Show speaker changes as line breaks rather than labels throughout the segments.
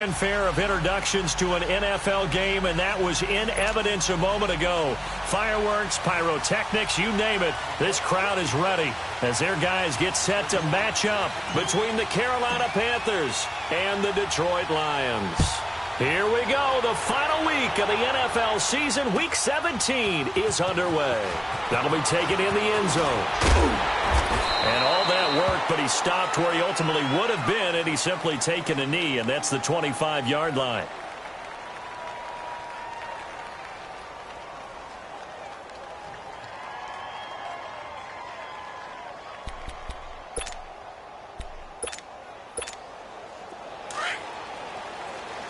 Fanfare of introductions to an NFL game, and that was in evidence a moment ago. Fireworks, pyrotechnics, you name it. This crowd is ready as their guys get set to match up between the Carolina Panthers and the Detroit Lions. Here we go. The final week of the NFL season. Week 17 is underway. That'll be taken in the end zone. And all that worked, but he stopped where he ultimately would have been, and he's simply taken a knee, and that's the 25-yard line.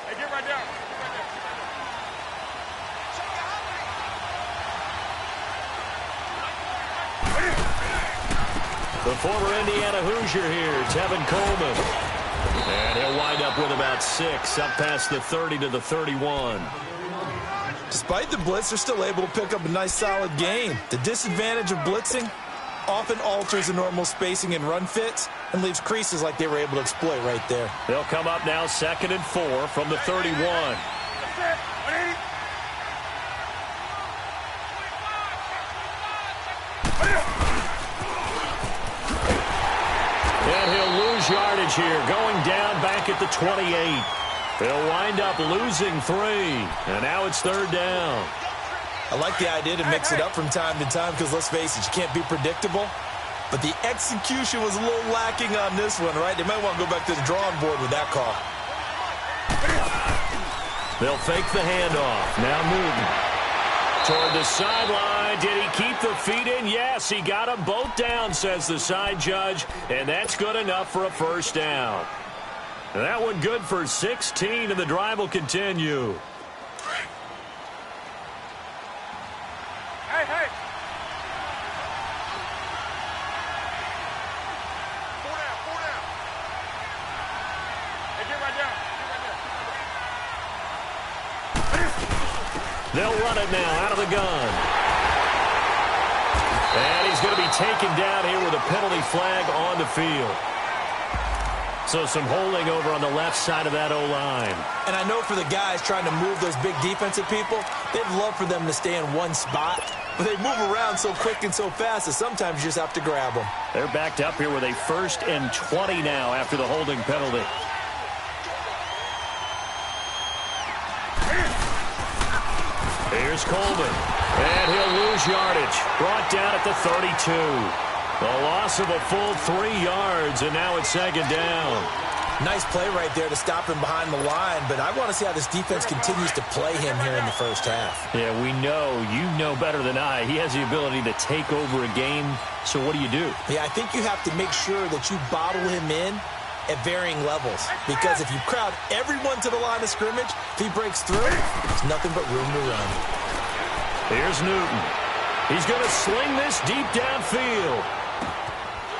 Hey, get right down.
The former Indiana Hoosier here, Tevin Coleman. And he'll wind up with about 6, up past the 30 to the 31.
Despite the blitz, they're still able to pick up a nice solid gain. The disadvantage of blitzing often alters the normal spacing and run fits and leaves creases like they were able to exploit right there.
They'll come up now 2nd and 4 from the 31. And he'll lose yardage here, going down back at the 28. They'll wind up losing 3, and now it's 3rd down.
I like the idea to mix it up from time to time because, let's face it, you can't be predictable. But the execution was a little lacking on this one, right? They might want to go back to the drawing board with that call.
They'll fake the handoff. Now Newton. Toward the sideline. Did he keep the feet in? Yes, he got them both down, says the side judge. And that's good enough for a 1st down. And that one good for 16, and the drive will continue.
Hey, hey. 4 down. Hey, get right down.
They'll run it now out of the gun. And he's going to be taken down here with a penalty flag on the field. So some holding over on the left side of that O-line.
And I know for the guys trying to move those big defensive people, they'd love for them to stay in one spot. But they move around so quick and so fast that sometimes you just have to grab them.
They're backed up here with a 1st and 20 now after the holding penalty. Here's Coleman, and he'll lose yardage. Brought down at the 32. The loss of a full 3 yards, and now it's 2nd down.
Nice play right there to stop him behind the line, but I want to see how this defense continues to play him here in the 1st half.
Yeah, we know, you know better than I, he has the ability to take over a game, so what do you do?
Yeah, I think you have to make sure that you bottle him in at varying levels, because if you crowd everyone to the line of scrimmage, if he breaks through, there's nothing but room to run.
Here's Newton. He's going to sling this deep downfield.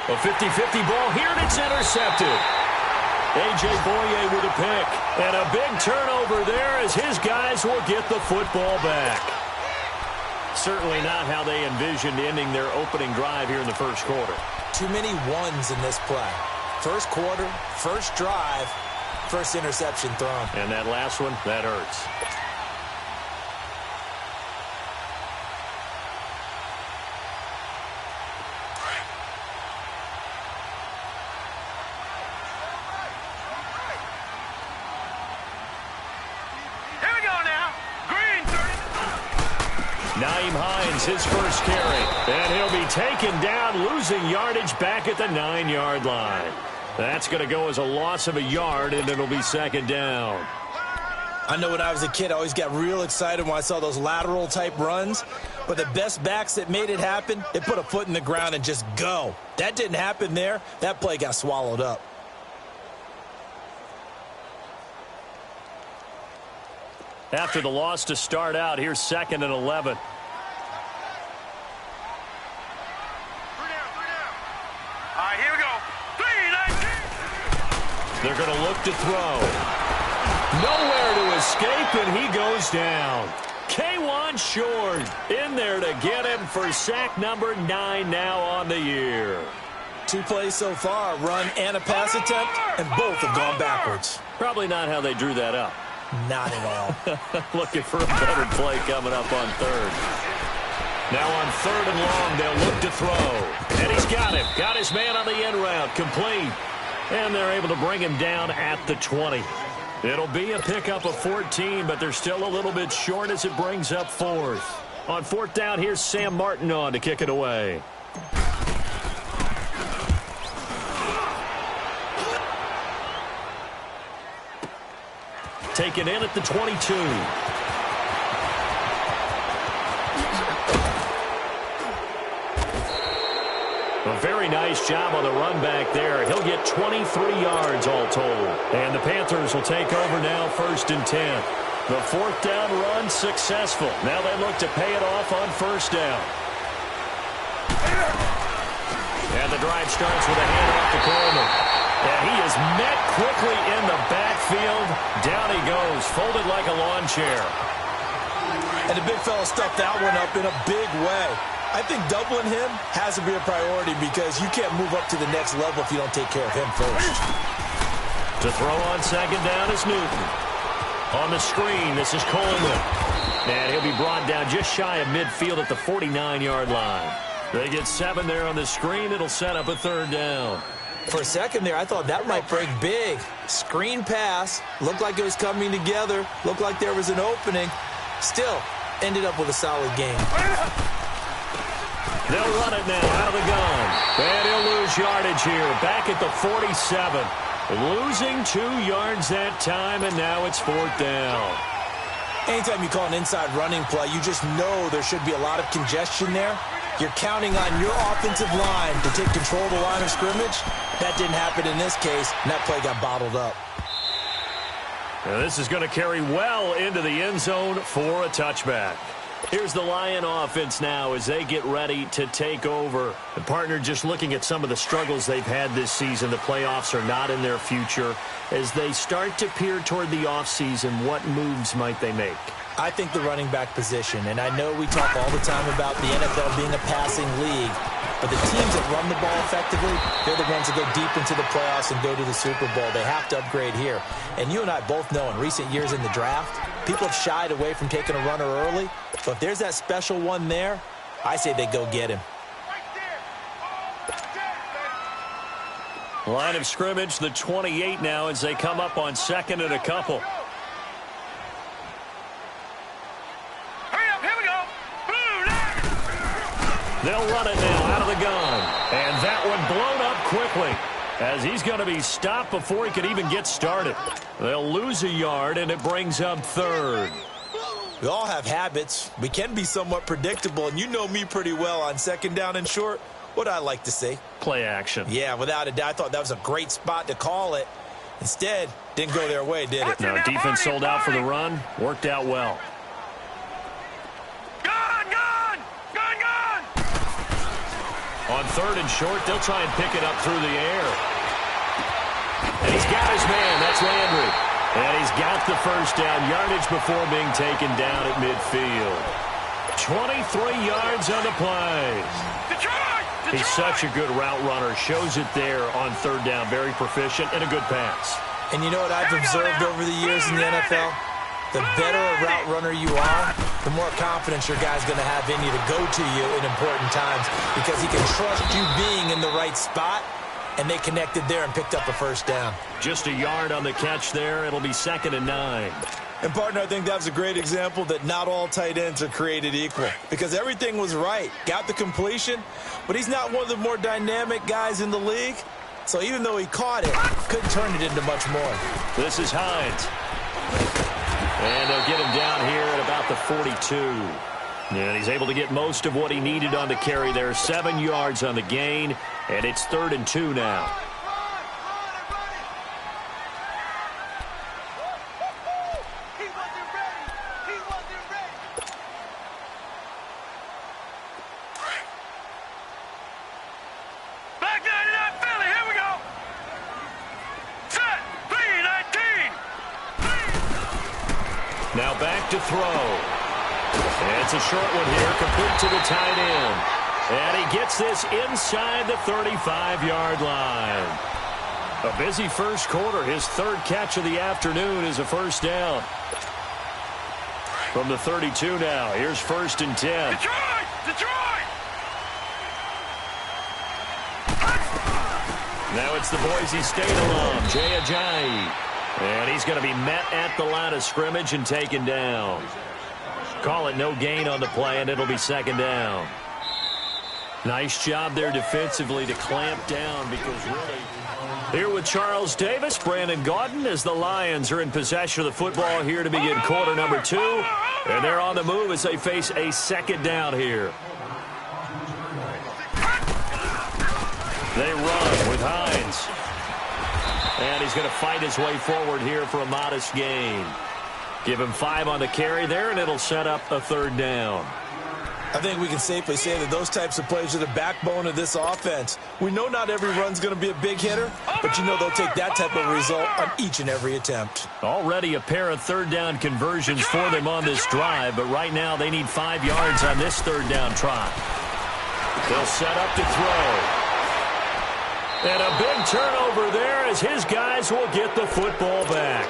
A 50-50 ball here, and it's intercepted. A.J. Boye with a pick, and a big turnover there as his guys will get the football back. Certainly not how they envisioned ending their opening drive here in the 1st quarter.
Too many ones in this play. 1st quarter, 1st drive, 1st interception thrown.
And that last one, that hurts.
Here we go now. Green.
Nyheim Hines, his 1st carry. And he'll be taken down, losing yardage back at the 9-yard line. That's going to go as a loss of a yard, and it'll be 2nd down.
I know when I was a kid, I always got real excited when I saw those lateral-type runs. But the best backs that made it happen, they put a foot in the ground and just go. That didn't happen there. That play got swallowed up.
After the loss to start out, here's 2nd and 11.
3 down. All right, here we go. 3, 19.
They're going to look to throw. Nowhere to escape, and he goes down. K'Wan Short in there to get him for sack number 9 now on the year.
2 plays so far, run and a pass attempt, and both have gone backwards.
Probably not how they drew that up.
Not at all.
Looking for a better play coming up on third. Now on 3rd and long, they'll look to throw. And he's got him. Got his man on the end route. Complete. And they're able to bring him down at the 20. It'll be a pickup of 14, but they're still a little bit short as it brings up 4th. On 4th down, here's Sam Martin on to kick it away. Taken in at the 22. A very nice job on the run back there. He'll get 23 yards all told. And the Panthers will take over now 1st and 10. The 4th down run successful. Now they look to pay it off on 1st down. And the drive starts with a handoff to Coleman. And he is met quickly in the backfield. Down he goes, folded like a lawn chair.
And the big fella stuffed that one up in a big way. I think doubling him has to be a priority because you can't move up to the next level if you don't take care of him first.
To throw on 2nd down is Newton. On the screen, this is Coleman. And he'll be brought down just shy of midfield at the 49-yard line. They get 7 there on the screen. It'll set up a 3rd down.
For a second there, I thought that might break big. Screen pass. Looked like it was coming together. Looked like there was an opening. Still, ended up with a solid game.
They'll run it now out of the gun. And he'll lose yardage here. Back at the 47. Losing 2 yards that time, and now it's 4th down.
Anytime you call an inside running play, you just know there should be a lot of congestion there. You're counting on your offensive line to take control of the line of scrimmage. That didn't happen in this case, and that play got bottled up.
Now this is going to carry well into the end zone for a touchback. Here's the Lion offense now as they get ready to take over. The partner just looking at some of the struggles they've had this season. The playoffs are not in their future. As they start to peer toward the offseason, what moves might they make?
I think the running back position, and I know we talk all the time about the NFL being a passing league, but the teams that run the ball effectively, they're the ones that go deep into the playoffs and go to the Super Bowl. They have to upgrade here. And you and I both know in recent years in the draft, people have shied away from taking a runner early, but if there's that special one there, I say they go get him.
Line of scrimmage, the 28 now as they come up on 2nd and a couple. They'll run it now out of the gun. And that one blown up quickly as he's going to be stopped before he could even get started. They'll lose a yard, and it brings up 3rd.
We all have habits. We can be somewhat predictable, and you know me pretty well on 2nd down and short. What I like to say?
Play action.
Yeah, without a doubt. I thought that was a great spot to call it. Instead, didn't go their way, did it?
No, defense sold out for the run. Worked out well. On 3rd and short, they'll try and pick it up through the air. And he's got his man. That's Landry. And he's got the 1st down yardage before being taken down at midfield. 23 yards on the play. He's such a good route runner. Shows it there on 3rd down. Very proficient and a good pass.
And you know what I've observed over the years in the NFL? The better a route runner you are, the more confidence your guy's going to have in you to go to you in important times because he can trust you being in the right spot, and they connected there and picked up a 1st down.
Just a yard on the catch there. It'll be 2nd and 9.
And, partner, I think that's a great example that not all tight ends are created equal because everything was right. Got the completion, but he's not one of the more dynamic guys in the league. So even though he caught it, couldn't turn it into much more.
This is Hines. And they'll get him down here at about the 42. And he's able to get most of what he needed on the carry there. 7 yards on the gain, and it's 3rd and 2 now. Now back to throw. And it's a short one here, complete to the tight end. And he gets this inside the 35-yard line. A busy first quarter. His third catch of the afternoon is a first down. From the 32 now, here's 1st and 10.
Detroit!
Now it's the Boise State alum, Jay Ajayi. And he's going to be met at the line of scrimmage and taken down. Call it no gain on the play, and it'll be 2nd down. Nice job there defensively to clamp down because really... Here with Charles Davis, Brandon Gaudin, as the Lions are in possession of the football here to begin quarter number 2. And they're on the move as they face a 2nd down here. They run with Hines. And he's going to fight his way forward here for a modest gain. Give him 5 on the carry there, and it'll set up a 3rd down.
I think we can safely say that those types of plays are the backbone of this offense. We know not every run's going to be a big hitter, but you know they'll take that type of result on each and every attempt.
Already a pair of 3rd down conversions for them on this drive, but right now they need 5 yards on this 3rd down try. They'll set up to throw. And a big turnover there as his guys will get the football back.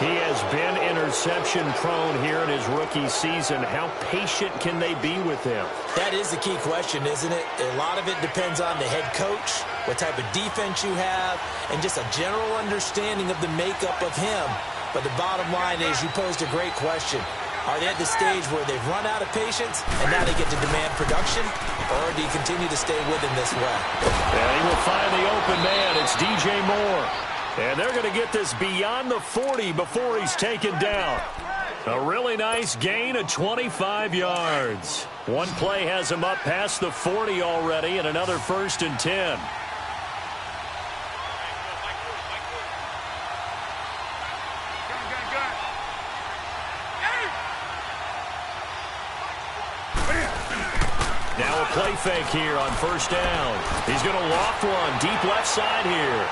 He has been interception prone here in his rookie season. How patient can they be with him?
That is the key question, isn't it? A lot of it depends on the head coach, what type of defense you have, and just a general understanding of the makeup of him. But the bottom line is you posed a great question. Are they at the stage where they've run out of patience and now they get to demand production? Or do you continue to stay with him this way?
And he will find the open man. It's DJ Moore. And they're going to get this beyond the 40 before he's taken down. A really nice gain of 25 yards. One play has him up past the 40 already, and another 1st and 10. Now a play fake here on 1st down. He's going to loft one deep left side here.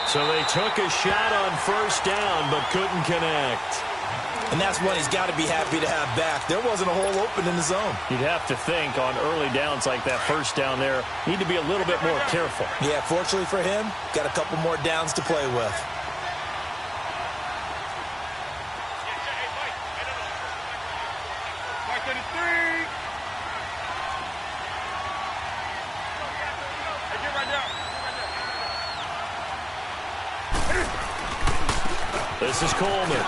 So they took a shot on 1st down but couldn't connect.
And that's one he's got to be happy to have back. There wasn't a hole open in the zone.
You'd have to think on early downs like that 1st down there, need to be a little bit more careful.
Yeah, fortunately for him, got a couple more downs to play with.
This is Coleman.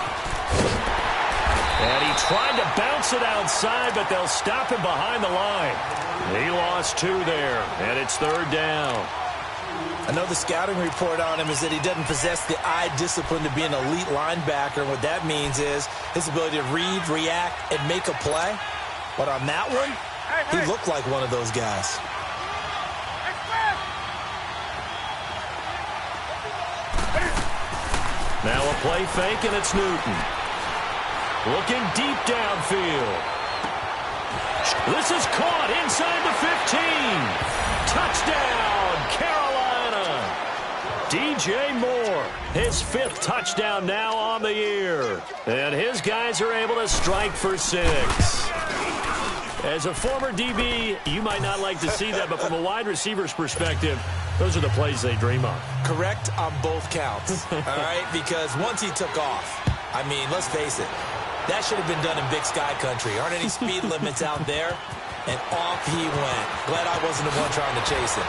And he tried to bounce it outside, but they'll stop him behind the line. He lost 2 there, and it's 3rd down.
I know the scouting report on him is that he doesn't possess the eye discipline to be an elite linebacker. What that means is his ability to read, react, and make a play. But on that one, he looked like one of those guys.
Now a play fake, and it's Newton. Looking deep downfield. This is caught inside the 15. Touchdown, Carolina. DJ Moore, his 5th touchdown now on the year. And his guys are able to strike for 6. As a former DB, you might not like to see that, but from a wide receiver's perspective, those are the plays they dream of.
Correct on both counts, all right? Because once he took off, I mean, let's face it, that should have been done in Big Sky Country. Aren't any speed limits out there? And off he went. Glad I wasn't the one trying to chase him.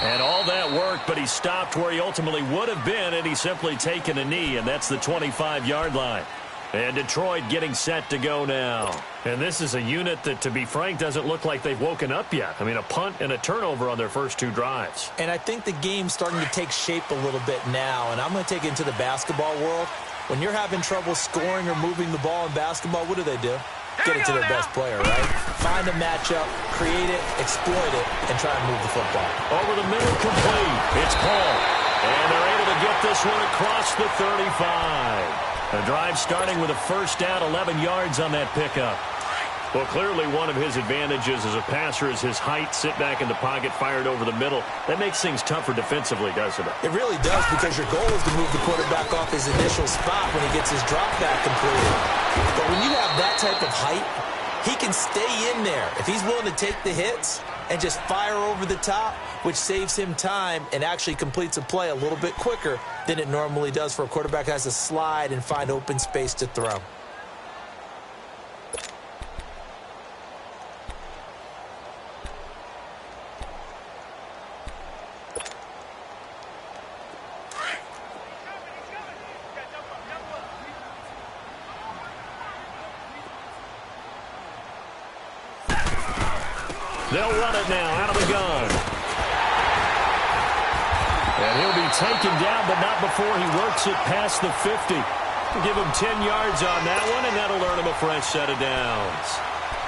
And all that worked, but he stopped where he ultimately would have been, and he's simply taken a knee, and that's the 25-yard line. And Detroit getting set to go now. And this is a unit that, to be frank, doesn't look like they've woken up yet. I mean, a punt and a turnover on their first 2 drives.
And I think the game's starting to take shape a little bit now. And I'm going to take it into the basketball world. When you're having trouble scoring or moving the ball in basketball, what do? Get it to their best player, right? Find a matchup, create it, exploit it, and try and move the football.
Over the middle, complete. It's Paul. And they're able to get this one across the 35. The drive starting with a 1st down, 11 yards on that pickup. Well, clearly one of his advantages as a passer is his height, sit back in the pocket, fired over the middle. That makes things tougher defensively, doesn't it?
It really does, because your goal is to move the quarterback off his initial spot when he gets his drop back completed. But when you have that type of height, He can stay in there if he's willing to take the hits and just fire over the top, which saves him time and actually completes a play a little bit quicker than it normally does for a quarterback who has to slide and find open space to throw.
They'll run it now out of the gun. And he'll be taken down, but not before he works it past the 50. Give him 10 yards on that one, and that'll earn him a fresh set of downs.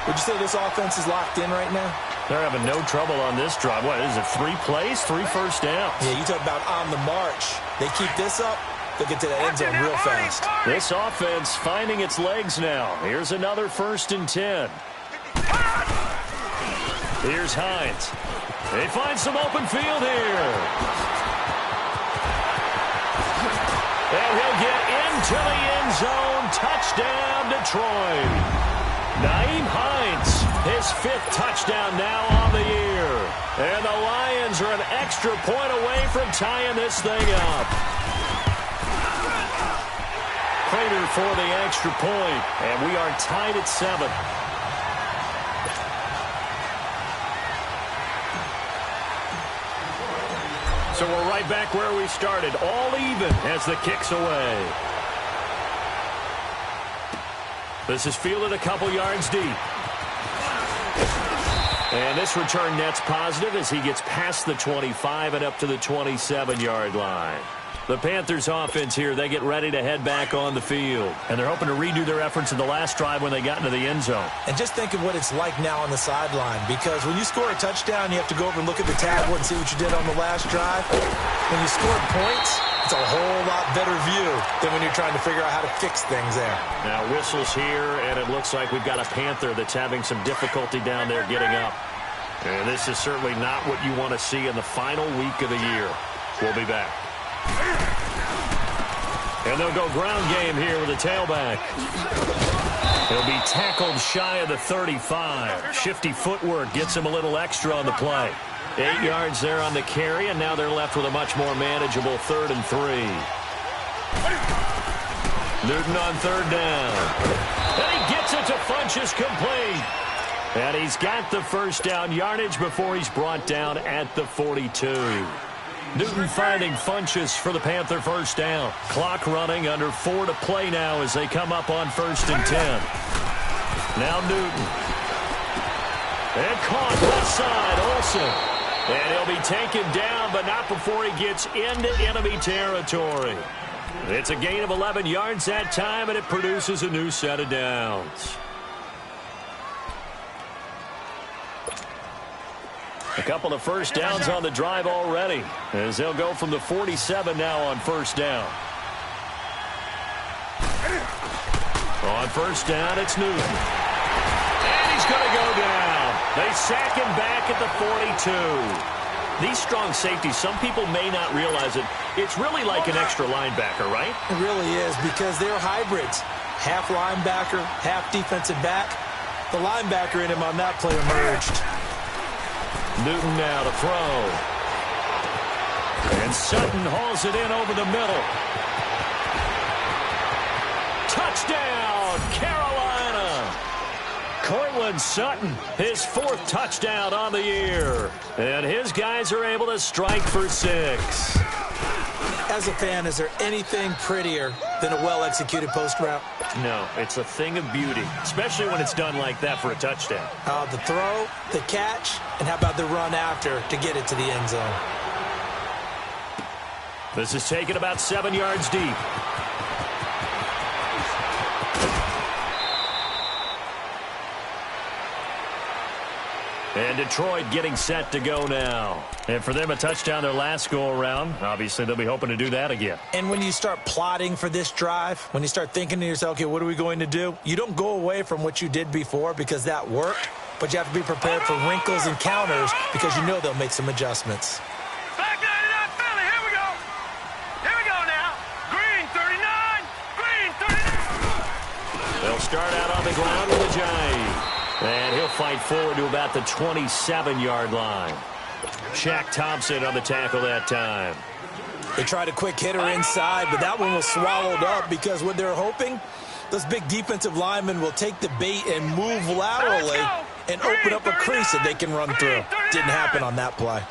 Would you say this offense is locked in right now?
They're having no trouble on this drive. What is it, 3 plays, 3 first downs?
Yeah, you talk about on the march. They keep this up, they'll get to the end zone real fast.
This offense finding its legs now. Here's another 1st and 10. Here's Hines. They find some open field here. And he'll get into the end zone. Touchdown, Detroit. Nyheim Hines, his 5th touchdown now on the year. And the Lions are an extra point away from tying this thing up. Prater for the extra point, and we are tied at 7. So we're right back where we started, all even as the kick's away. This is fielded a couple yards deep. And this return net's positive as he gets past the 25 and up to the 27-yard line. The Panthers offense here, they get ready to head back on the field. And they're hoping to redo their efforts in the last drive when they got into the end zone. And
just think of what it's like now on the sideline, because when you score a touchdown, you have to go over and look at the tablet and see what you did on the last drive. When you score points, it's a whole lot better view than when you're trying to figure out how to fix things there.
Now whistles here, and it looks like we've got a Panther that's having some difficulty down there getting up. And this is certainly not what you want to see in the final week of the year. We'll be back. And they'll go ground game here with a tailback. He'll be tackled shy of the 35. Shifty footwork gets him a little extra on the play. 8 yards there on the carry, and now they're left with a much more manageable 3rd and 3. Newton on 3rd down. And he gets it to Funchess complete. And he's got the first down yardage before he's brought down at the 42. Newton finding Funchess for the Panther first down. Clock running, under 4 to play now as they come up on 1st and 10. Now Newton. And caught left side, Olsen. And he'll be taken down, but not before he gets into enemy territory. It's a gain of 11 yards that time, and it produces a new set of downs. A couple of first downs on the drive already, as they'll go from the 47 now on 1st down. On 1st down, it's Newton. And he's going to go down. They sack him back at the 42. These strong safeties, some people may not realize it. It's really like an extra linebacker, right?
It really is, because they're hybrids. Half linebacker, half defensive back. The linebacker in him on that play emerged.
Newton now to throw. And Sutton hauls it in over the middle. Touchdown, Carolina. Cortland Sutton, his 4th touchdown on the year. And his guys are able to strike for 6.
As a fan, is there anything prettier than a well-executed post route?
No, it's a thing of beauty, especially when it's done like that for a touchdown.
The throw, the catch, and how about the run after to get it to the end zone?
This is taken about 7 yards deep. And Detroit getting set to go now. And for them, a touchdown their last go-around. Obviously, they'll be hoping to do that again.
And when you start plotting for this drive, when you start thinking to yourself, okay, what are we going to do? You don't go away from what you did before because that worked, but you have to be prepared for wrinkles and counters because you know they'll make some adjustments.
Back 99 Philly, here we go. Here we go now. Green 39, green 39.
They'll start out on the ground with Ajayi. And he'll fight forward to about the 27-yard line. Shaq Thompson on the tackle that time.
They tried a quick hitter inside, but that one was swallowed up because what they're hoping, those big defensive linemen will take the bait and move laterally and open up a crease that they can run through. Didn't happen on that play.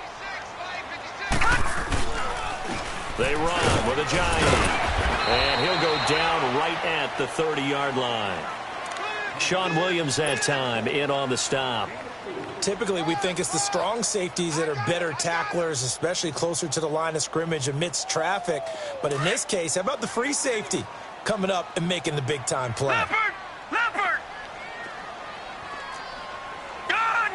They run with a giant. And he'll go down right at the 30-yard line. Sean Williams that time in on the stop.
Typically, we think it's the strong safeties that are better tacklers, especially closer to the line of scrimmage amidst traffic. But in this case, how about the free safety coming up and making the big-time play?
Leopard! Gone!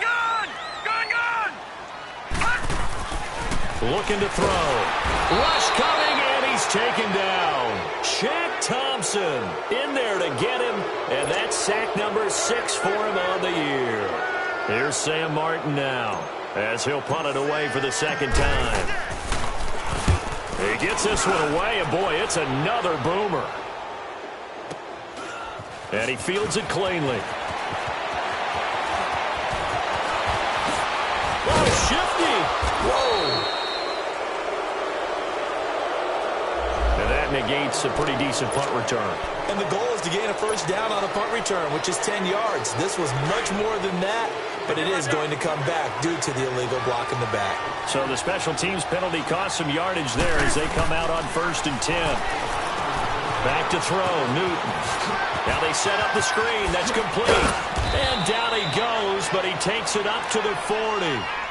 Looking to throw. Rush coming, and he's taken down. Shaq Thompson in there to get him, and that's sack number 6 for him on the year. Here's Sam Martin now, as he'll punt it away for the second time. He gets this one away, and boy, it's another boomer. And he fields it cleanly. Oh, shifty! Whoa! And that negates a pretty decent punt return.
And the goal is to gain a first down on a punt return, which is 10 yards. This was much more than that, but it is going to come back due to the illegal block in the back.
So the special teams penalty cost some yardage there as they come out on 1st and 10. Back to throw, Newton. Now they set up the screen. That's complete. And down he goes, but he takes it up to the 40.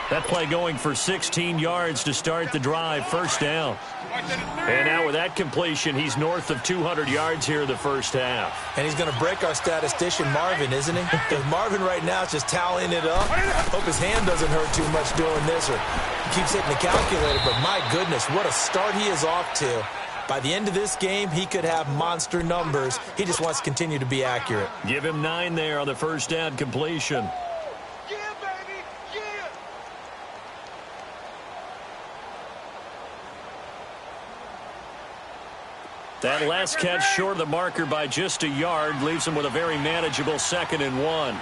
That play going for 16 yards to start the drive. First down. And now with that completion, he's north of 200 yards here in the first half.
And he's going to break our statistician, Marvin, isn't he? Because Marvin right now is just tallying it up. Hope his hand doesn't hurt too much doing this, or he keeps hitting the calculator. But my goodness, what a start he is off to. By the end of this game, he could have monster numbers. He just wants to continue to be accurate.
Give him 9 there on the first down completion. That last catch short of the marker by just a yard leaves him with a very manageable 2nd and 1.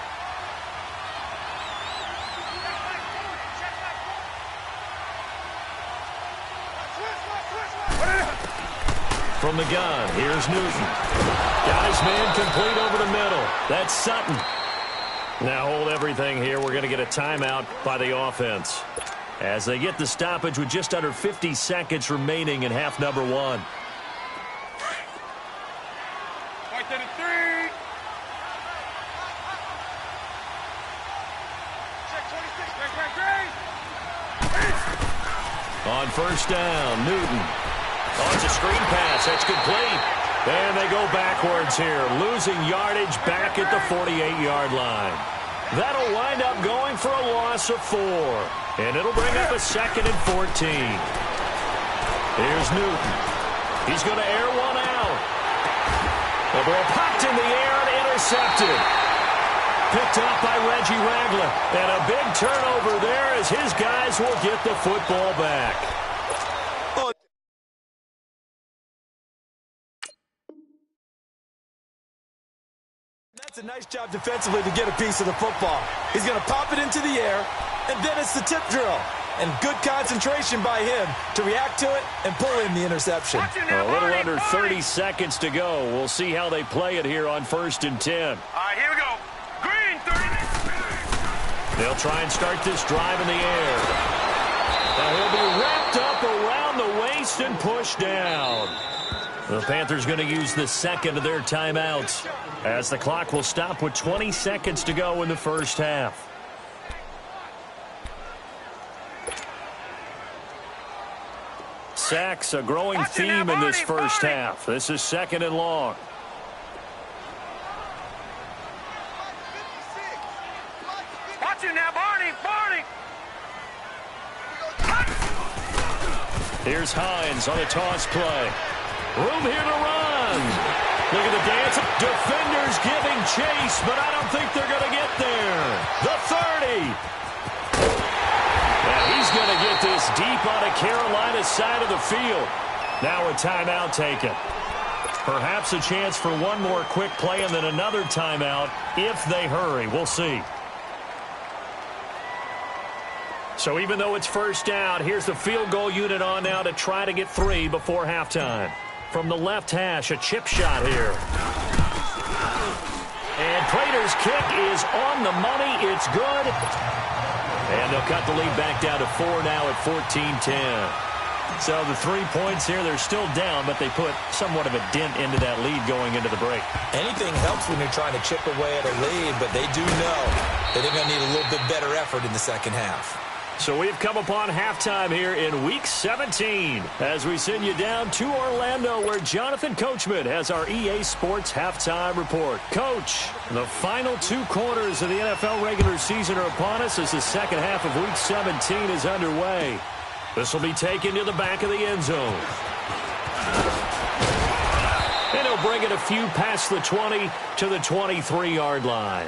From the gun, here's Newton. Got his man complete over the middle. That's Sutton. Now hold everything here. We're going to get a timeout by the offense as they get the stoppage with just under 50 seconds remaining in half number 1. On first down, Newton. Oh, it's a screen pass. That's complete. And they go backwards here, losing yardage back at the 48-yard line. That'll wind up going for a loss of 4. And it'll bring up a 2nd and 14. Here's Newton. He's going to air one out. The ball popped in the air and intercepted. Picked up by Reggie Ragland. And a big turnover there as his guys will get the football back.
That's a nice job defensively to get a piece of the football. He's going to pop it into the air, and then it's the tip drill. And good concentration by him to react to it and pull in the interception.
A little under 30 seconds to go. We'll see how they play it here on 1st and 10.
All right, here we go. Green, 30.
They'll try and start this drive in the air. Now he'll be wrapped up around the waist and pushed down. The Panthers going to use the 2nd of their timeouts as the clock will stop with 20 seconds to go in the first half. Sacks, a growing theme in this first half. This is 2nd and long.
Watch it now, Barney.
Here's Hines on a toss play. Room here to run. Look at the dance. Defenders giving chase, but I don't think they're going to get there. The 30. And he's going to get this deep on a Carolina side of the field. Now a timeout taken. Perhaps a chance for one more quick play and then another timeout if they hurry. We'll see. So even though it's first down, here's the field goal unit on now to try to get 3 before halftime. From the left hash, a chip shot here. And Prater's kick is on the money. It's good. And they'll cut the lead back down to 4 now at 14-10. So the 3 points here, they're still down, but they put somewhat of a dent into that lead going into the break.
Anything helps when you're trying to chip away at a lead, but they do know that they're going to need a little bit better effort in the second half.
So we've come upon halftime here in Week 17 as we send you down to Orlando where Jonathan Coachman has our EA Sports Halftime Report. Coach, the final 2 quarters of the NFL regular season are upon us as the second half of Week 17 is underway. This will be taken to the back of the end zone. And he'll bring it a few past the 20 to the 23-yard line.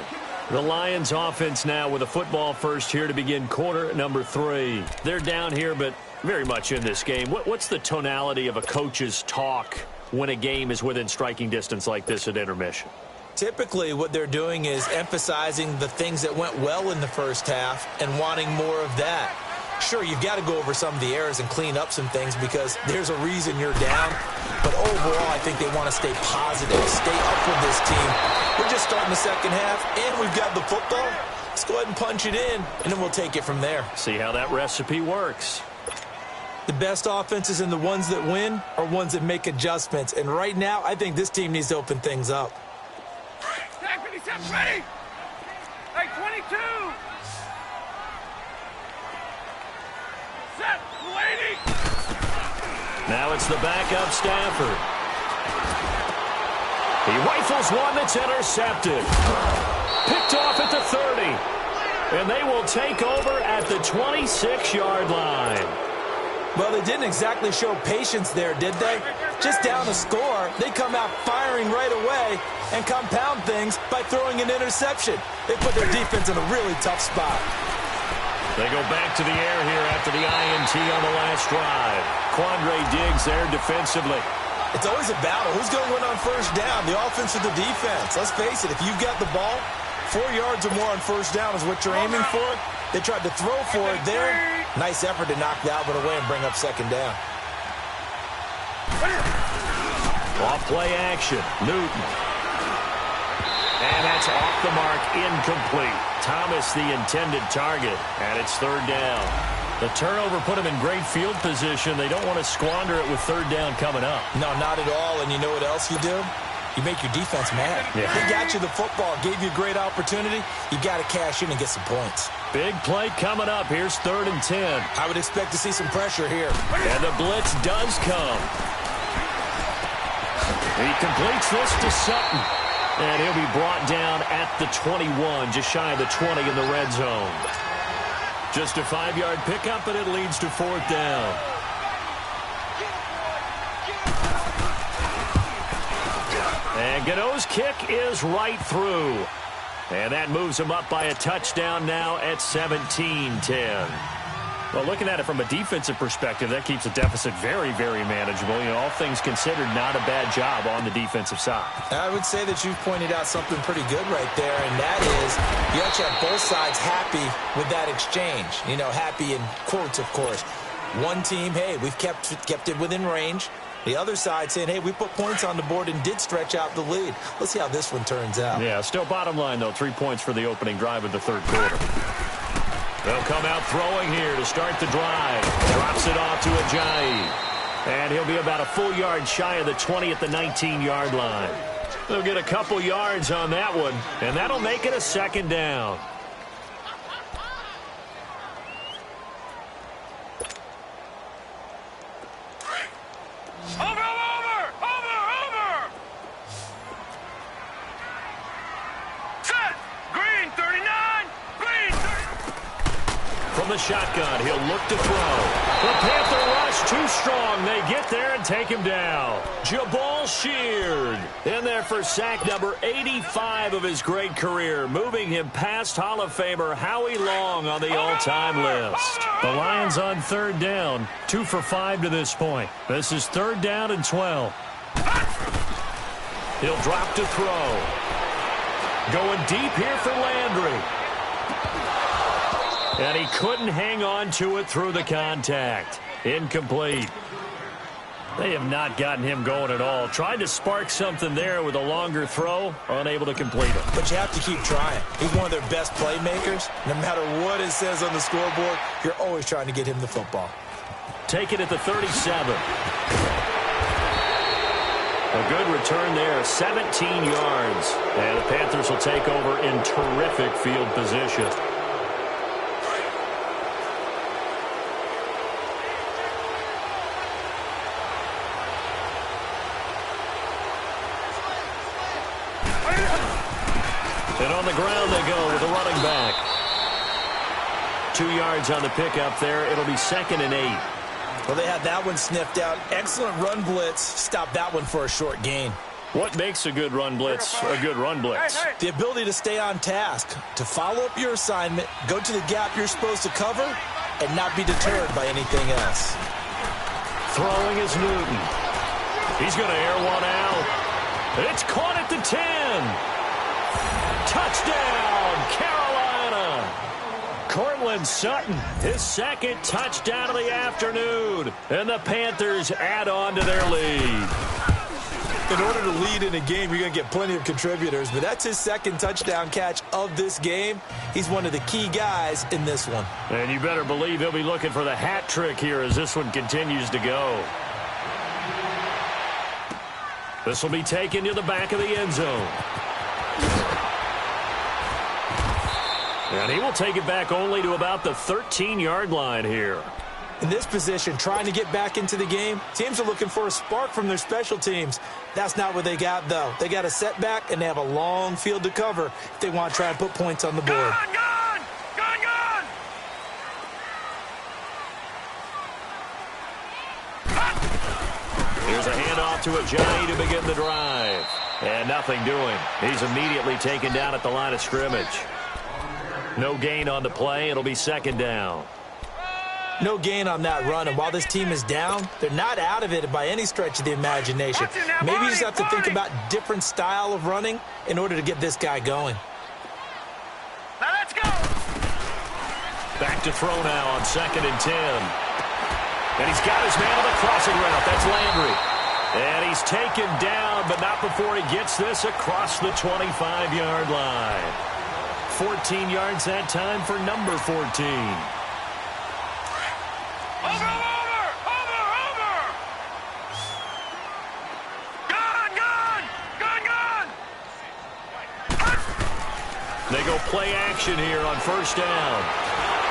The Lions offense now with a football first here to begin quarter number 3. They're down here, but very much in this game. What's the tonality of a coach's talk when a game is within striking distance like this at intermission?
Typically, what they're doing is emphasizing the things that went well in the first half and wanting more of that. Sure, you've got to go over some of the errors and clean up some things because there's a reason you're down. But overall, I think they want to stay positive, stay up with this team. We're just starting the second half, and we've got the football. Let's go ahead and punch it in, and then we'll take it from there.
See how that recipe works.
The best offenses and the ones that win are ones that make adjustments. And right now, I think this team needs to open things up.
Tag 57, ready? Hey, 22. Set, lady.
Now it's the backup Stafford. He rifles one that's intercepted. Picked off at the 30. And they will take over at the 26-yard line.
Well, they didn't exactly show patience there, did they? Just down a score, they come out firing right away and compound things by throwing an interception. They put their defense in a really tough spot.
They go back to the air here after the INT on the last drive. Quandre Diggs there defensively.
It's always a battle. Who's going to win on first down, the offense or the defense? Let's face it, if you've got the ball, 4 yards or more on first down is what you're aiming for. They tried to throw for it there. Nice effort to knock that one away and bring up second down.
Off play action. Newton. And that's off the mark, incomplete. Thomas the intended target, and it's third down. The turnover put them in great field position. They don't want to squander it with third down coming up.
No, not at all. And you know what else you do? You make your defense mad.
Yeah.
They got you the football, gave you a great opportunity. You got to cash in and get some points.
Big play coming up. Here's 3rd and 10.
I would expect to see some pressure here.
And the blitz does come. He completes this to Sutton. And he'll be brought down at the 21, just shy of the 20 in the red zone. Just a 5-yard pickup, and it leads to 4th down. And Gano's kick is right through. And that moves him up by a touchdown now at 17-10. Well, looking at it from a defensive perspective, that keeps the deficit very, very manageable. You know, all things considered, not a bad job on the defensive side.
I would say that you've pointed out something pretty good right there, and that is you have to have both sides happy with that exchange. You know, happy in quotes, of course. One team, hey, we've kept it within range. The other side saying, hey, we put points on the board and did stretch out the lead. Let's see how this one turns out.
Yeah, still bottom line, though, 3 points for the opening drive of the third quarter. They'll come out throwing here to start the drive. Drops it off to Ajayi. And he'll be about a full yard shy of the 20 at the 19-yard line. They'll get a couple yards on that one, and that'll make it a 2nd down.
Over! Set! Green 39! Green 30!
From the shotgun, he'll look to throw. The Panther rush too strong. They get there and take him down. Jabal Sheard in there for sack number 85 of his great career, moving him past Hall of Famer Howie Long on the all-time list. The Lions on 3rd down, 2 for 5 to this point. This is 3rd down and 12. He'll drop to throw. Going deep here for Landry. And he couldn't hang on to it through the contact. Incomplete. They have not gotten him going at all. Tried to spark something there with a longer throw, unable to complete it.
But you have to keep trying. He's one of their best playmakers. No matter what it says on the scoreboard, you're always trying to get him the football.
Take it at the 37. A good return there, 17 yards. And the Panthers will take over in terrific field position. And on the ground they go with a running back. 2 yards on the pickup there. It'll be 2nd and 8.
Well, they had that one sniffed out. Excellent run blitz. Stop that one for a short gain.
What makes a good run blitz a good run blitz?
The ability to stay on task, to follow up your assignment, go to the gap you're supposed to cover, and not be deterred by anything else.
Throwing is Newton. He's going to air one out. It's caught at the 10. Touchdown, Carolina. Cortland Sutton, his 2nd touchdown of the afternoon. And the Panthers add on to their lead.
In order to lead in a game, you're going to get plenty of contributors, but that's his 2nd touchdown catch of this game. He's one of the key guys in this one.
And you better believe he'll be looking for the hat trick here as this one continues to go. This will be taken to the back of the end zone. And he will take it back only to about the 13-yard line here.
In this position, trying to get back into the game, teams are looking for a spark from their special teams. That's not what they got, though. They got a setback, and they have a long field to cover if they want to try and put points on the board.
Gone!
Here's a handoff to Ajayi to begin the drive. And nothing doing. He's immediately taken down at the line of scrimmage. No gain on the play. It'll be 2nd down.
No gain on that run, and while this team is down, they're not out of it by any stretch of the imagination. Maybe you just have to think about different style of running in order to get this guy going.
Now let's go.
Back to throw now on 2nd and 10. And he's got his man on the crossing route. That's Landry. And he's taken down, but not before he gets this across the 25-yard line. 14 yards that time for number 14.
Over! Gone!
They go play action here on 1st down.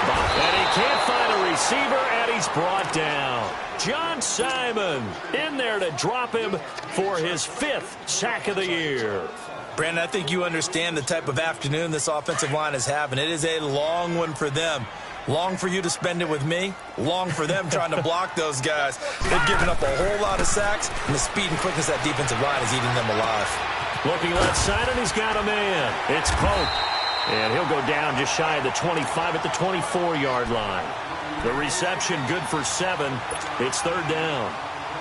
And he can't find a receiver, and he's brought down. John Simon in there to drop him for his 5th sack of the year.
Brandon, I think you understand the type of afternoon this offensive line is having. It is a long one for them. Long for you to spend it with me. Long for them trying to block those guys. They've given up a whole lot of sacks, and the speed and quickness of that defensive line is eating them alive.
Looking left side, and he's got a man. It's Pope. And he'll go down just shy of the 25 at the 24-yard line. The reception good for 7. It's 3rd down.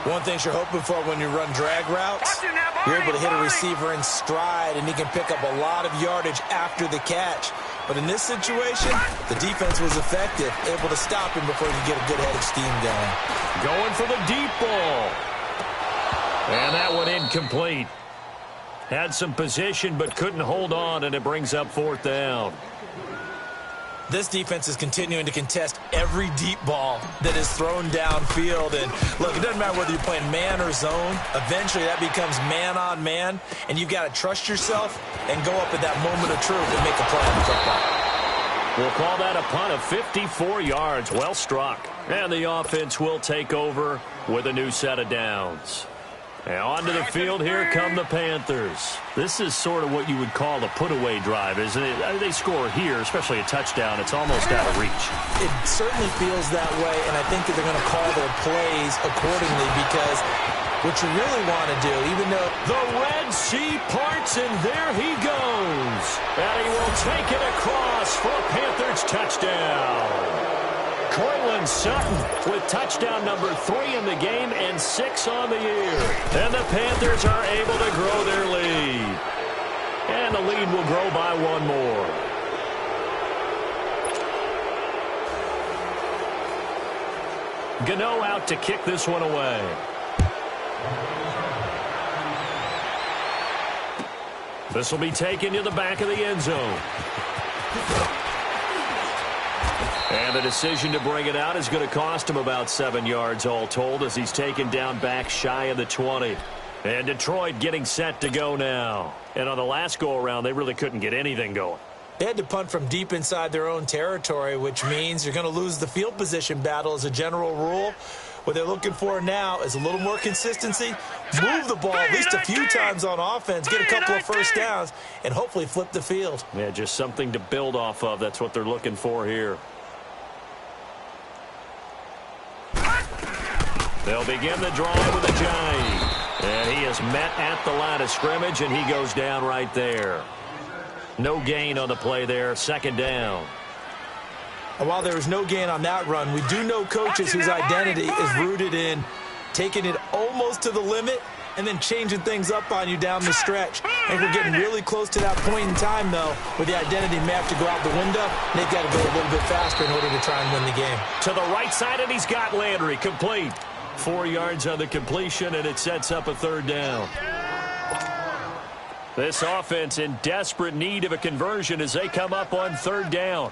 One thing you're hoping for when you run drag routes, you're able to hit a receiver in stride, and he can pick up a lot of yardage after the catch. But in this situation, the defense was effective, able to stop him before he could get a good head of steam going.
Going for the deep ball. And that one incomplete. Had some position but couldn't hold on, and it brings up 4th down.
This defense is continuing to contest every deep ball that is thrown downfield. And look, it doesn't matter whether you're playing man or zone. Eventually, that becomes man on man, and you've got to trust yourself and go up at that moment of truth and make a play on the football.
We'll call that a punt of 54 yards. Well struck. And the offense will take over with a new set of downs. And onto the field, here come the Panthers. This is sort of what you would call a put-away drive, isn't it? They score here, especially a touchdown. It's almost out of reach.
It certainly feels that way, and I think that they're going to call their plays accordingly, because what you really want to do, even though
the Red Sea parts, and there he goes. And he will take it across for a Panthers touchdown. Cortland Sutton with touchdown number 3 in the game and 6 on the year. And the Panthers are able to grow their lead. And the lead will grow by one more. Gano out to kick this one away. This will be taken to the back of the end zone. And the decision to bring it out is going to cost him about 7 yards all told as he's taken down back shy of the 20. And Detroit getting set to go now. And on the last go-around, they really couldn't get anything going.
They had to punt from deep inside their own territory, which means you're going to lose the field position battle as a general rule. What they're looking for now is a little more consistency, move the ball at least a few times on offense, get a couple of first downs, and hopefully flip the field.
Yeah, just something to build off of. That's what they're looking for here. They'll begin the drive with a jive. And he is met at the line of scrimmage, and he goes down right there. No gain on the play there, second down.
And while there was no gain on that run, we do know coaches whose identity is rooted in taking it almost to the limit and then changing things up on you down the stretch. And we're getting really close to that point in time, though, where the identity may have to go out the window. And they've got to go a little bit faster in order to try and win the game.
To the right side, and he's got Landry complete. 4 yards on the completion, and it sets up a third down. This offense in desperate need of a conversion as they come up on third down.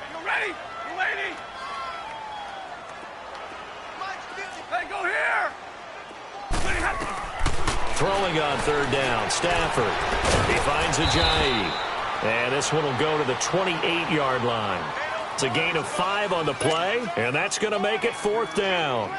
You ready? You ready? Hey, go here.
Throwing on third down, Stafford. He finds Ajayi. And this one will go to the 28-yard line. It's a gain of 5 on the play, and that's going to make it fourth down.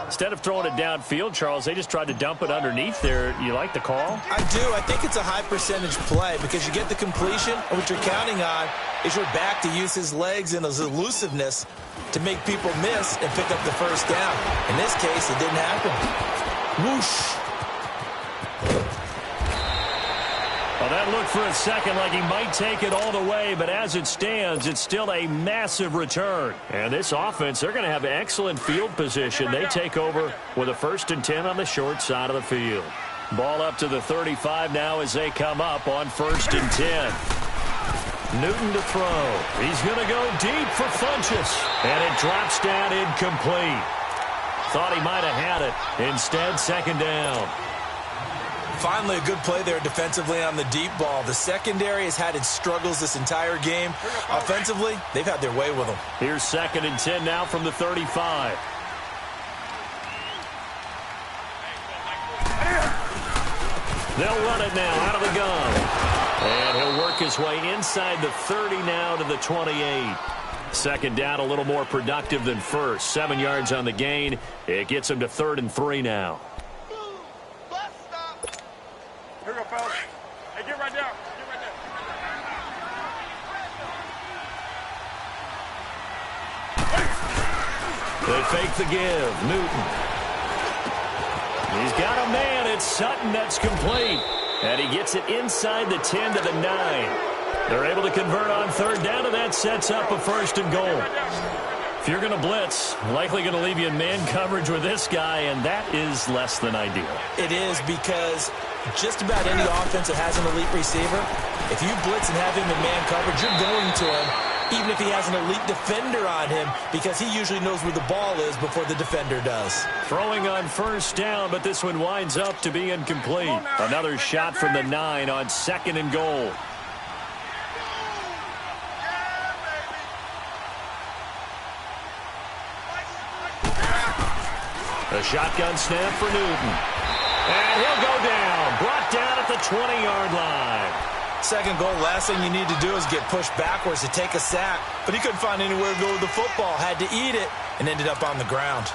Instead of throwing it downfield, Charles, they just tried to dump it underneath there. You like the call?
I do. I think it's a high percentage play because you get the completion, and what you're counting on is your back to use his legs and his elusiveness to make people miss and pick up the first down. In this case, it didn't happen. Whoosh.
Well, that looked for a second like he might take it all the way, but as it stands, it's still a massive return. And this offense, they're going to have excellent field position. They take over with a 1st and 10 on the short side of the field. Ball up to the 35 now as they come up on 1st and 10. Newton to throw. He's going to go deep for Funchess. And it drops down incomplete. Thought he might have had it. Instead, second down.
Finally, a good play there defensively on the deep ball. The secondary has had its struggles this entire game. Offensively, they've had their way with them.
Here's 2nd and 10 now from the 35. They'll run it now out of the gun. And he'll work his way inside the 30 now to the 28. Second down, a little more productive than first. 7 yards on the gain. It gets him to 3rd and 3 now.
Here we go, fellas. Hey, get right down. Get right
down. They fake the give. Newton. He's got a man. It's Sutton that's complete. And he gets it inside the 10 to the 9. They're able to convert on third down, and that sets up a 1st and goal. If you're going to blitz, likely going to leave you in man coverage with this guy, and that is less than ideal.
It is because just about any offense that has an elite receiver, if you blitz and have him in man coverage, you're going to him, even if he has an elite defender on him, because he usually knows where the ball is before the defender does.
Throwing on 1st down, but this one winds up to be incomplete. Another shot from the 9 on 2nd and goal. A shotgun snap for Newton. And he'll go down. Brought down at the 20-yard line.
Second goal, last thing you need to do is get pushed backwards to take a sack. But he couldn't find anywhere to go with the football. Had to eat it and ended up on the ground.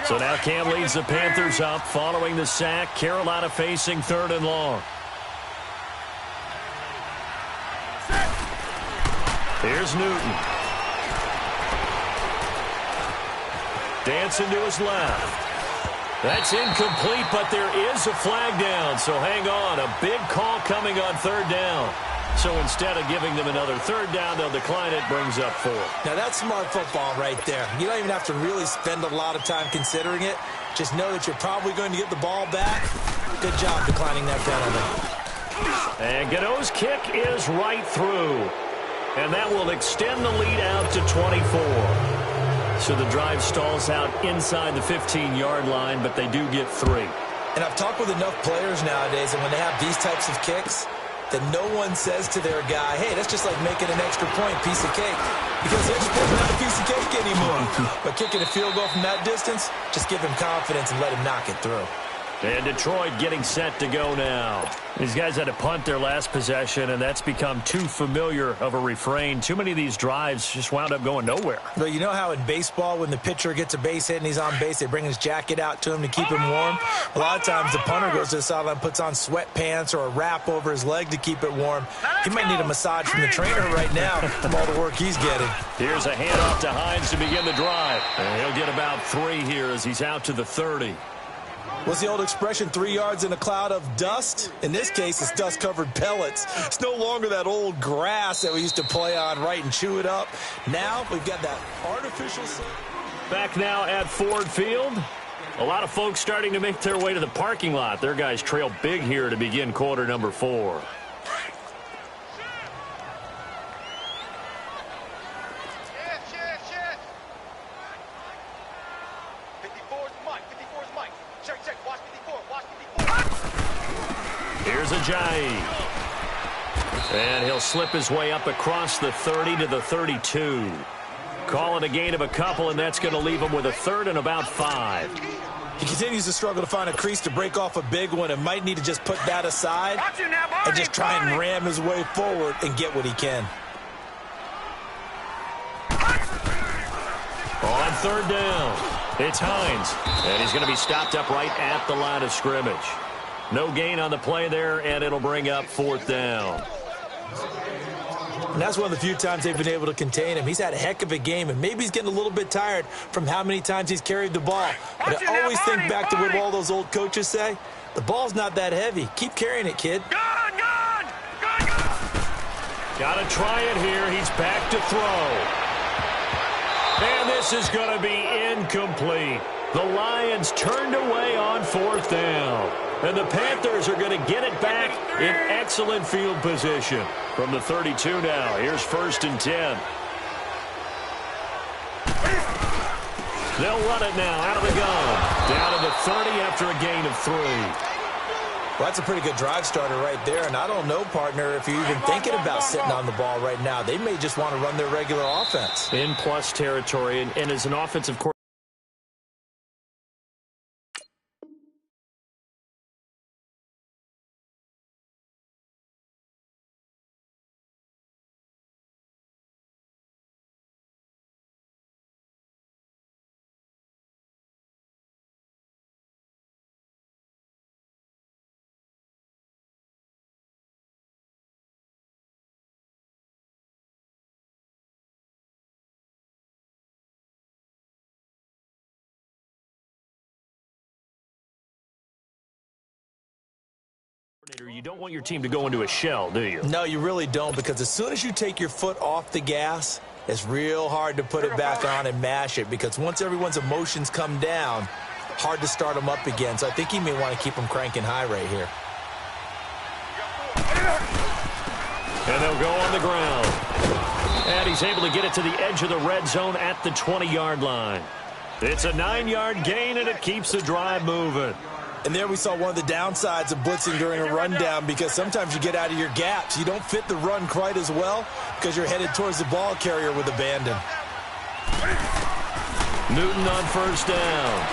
So now Cam leads the Panthers up following the sack. Carolina facing 3rd and long. Here's Newton. Dancing to his left. That's incomplete, but there is a flag down, so hang on. A big call coming on 3rd down. So instead of giving them another 3rd down, they'll decline it, brings up 4th.
Now that's smart football right there. You don't even have to really spend a lot of time considering it. Just know that you're probably going to get the ball back. Good job declining that penalty.
And Godot's kick is right through. And that will extend the lead out to 24. So the drive stalls out inside the 15-yard line, but they do get 3.
And I've talked with enough players nowadays, and when they have these types of kicks, that no one says to their guy, hey, that's just like making an extra point, piece of cake. Because the extra point's not a piece of cake anymore. But kicking a field goal from that distance, just give him confidence and let him knock it through.
And Detroit getting set to go now. These guys had to punt their last possession, and that's become too familiar of a refrain. Too many of these drives just wound up going nowhere.
Well, you know how in baseball, when the pitcher gets a base hit and he's on base, they bring his jacket out to him to keep him warm? A lot of times the punter goes to the sideline, puts on sweatpants or a wrap over his leg to keep it warm. He might need a massage from the trainer right now from all the work he's getting.
Here's a handoff to Hines to begin the drive. And he'll get about 3 here as he's out to the 30.
What's the old expression, 3 yards in a cloud of dust? In this case, it's dust-covered pellets. It's no longer that old grass that we used to play on, right, and chew it up. Now we've got that artificial...
Back now at Ford Field. A lot of folks starting to make their way to the parking lot. Their guys trail big here to begin quarter number 4. Here's Ajayi. And he'll slip his way up across the 30 to the 32. Call it a gain of a couple, and that's going to leave him with a third and about 5.
He continues to struggle to find a crease to break off a big one and might need to just put that aside and just try and ram his way forward and get what he can.
On third down, it's Hines. And he's going to be stopped up right at the line of scrimmage. No gain on the play there, and it'll bring up 4th down.
And that's one of the few times they've been able to contain him. He's had a heck of a game, and maybe he's getting a little bit tired from how many times he's carried the ball. But I always think back to what all those old coaches say. The ball's not that heavy. Keep carrying it, kid.
Good.
Got to try it here. He's back to throw. And this is going to be incomplete. The Lions turned away on 4th down. And the Panthers are going to get it back in excellent field position. From the 32 now, here's 1st and 10. They'll run it now out of the gun. Down to the 30 after a gain of 3.
Well, that's a pretty good drive starter right there. And I don't know, partner, if you're even thinking about sitting on the ball right now. They may just want to run their regular offense.
In plus territory, and as an offensive coordinator, you don't want your team to go into a shell, do you?
No, you really don't, because as soon as you take your foot off the gas, it's real hard to put it back on and mash it, because once everyone's emotions come down, hard to start them up again. So I think he may want to keep them cranking high right here.
And they'll go on the ground. And he's able to get it to the edge of the red zone at the 20-yard line. It's a 9-yard gain, and it keeps the drive moving.
And there we saw one of the downsides of blitzing during a rundown, because sometimes you get out of your gaps. You don't fit the run quite as well because you're headed towards the ball carrier with abandon.
Newton on 1st down.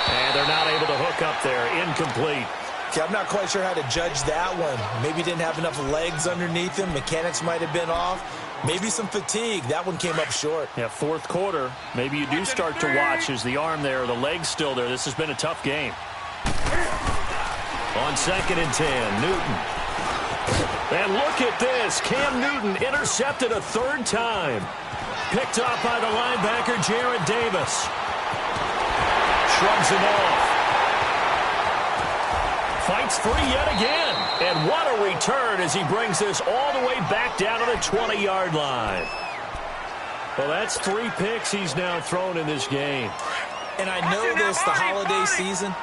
And they're not able to hook up there. Incomplete.
Okay, I'm not quite sure how to judge that one. Maybe he didn't have enough legs underneath him. Mechanics might have been off. Maybe some fatigue. That one came up short.
Yeah, 4th quarter. Maybe you do start to watch as the arm there, the leg's still there. This has been a tough game. On 2nd and 10, Newton. And look at this. Cam Newton intercepted a 3rd time. Picked off by the linebacker, Jarrett Davis. Shrugs him off. Fights free yet again. And what a return as he brings this all the way back down to the 20-yard line. Well, that's 3 picks he's now thrown in this game.
And I know this, the holiday season,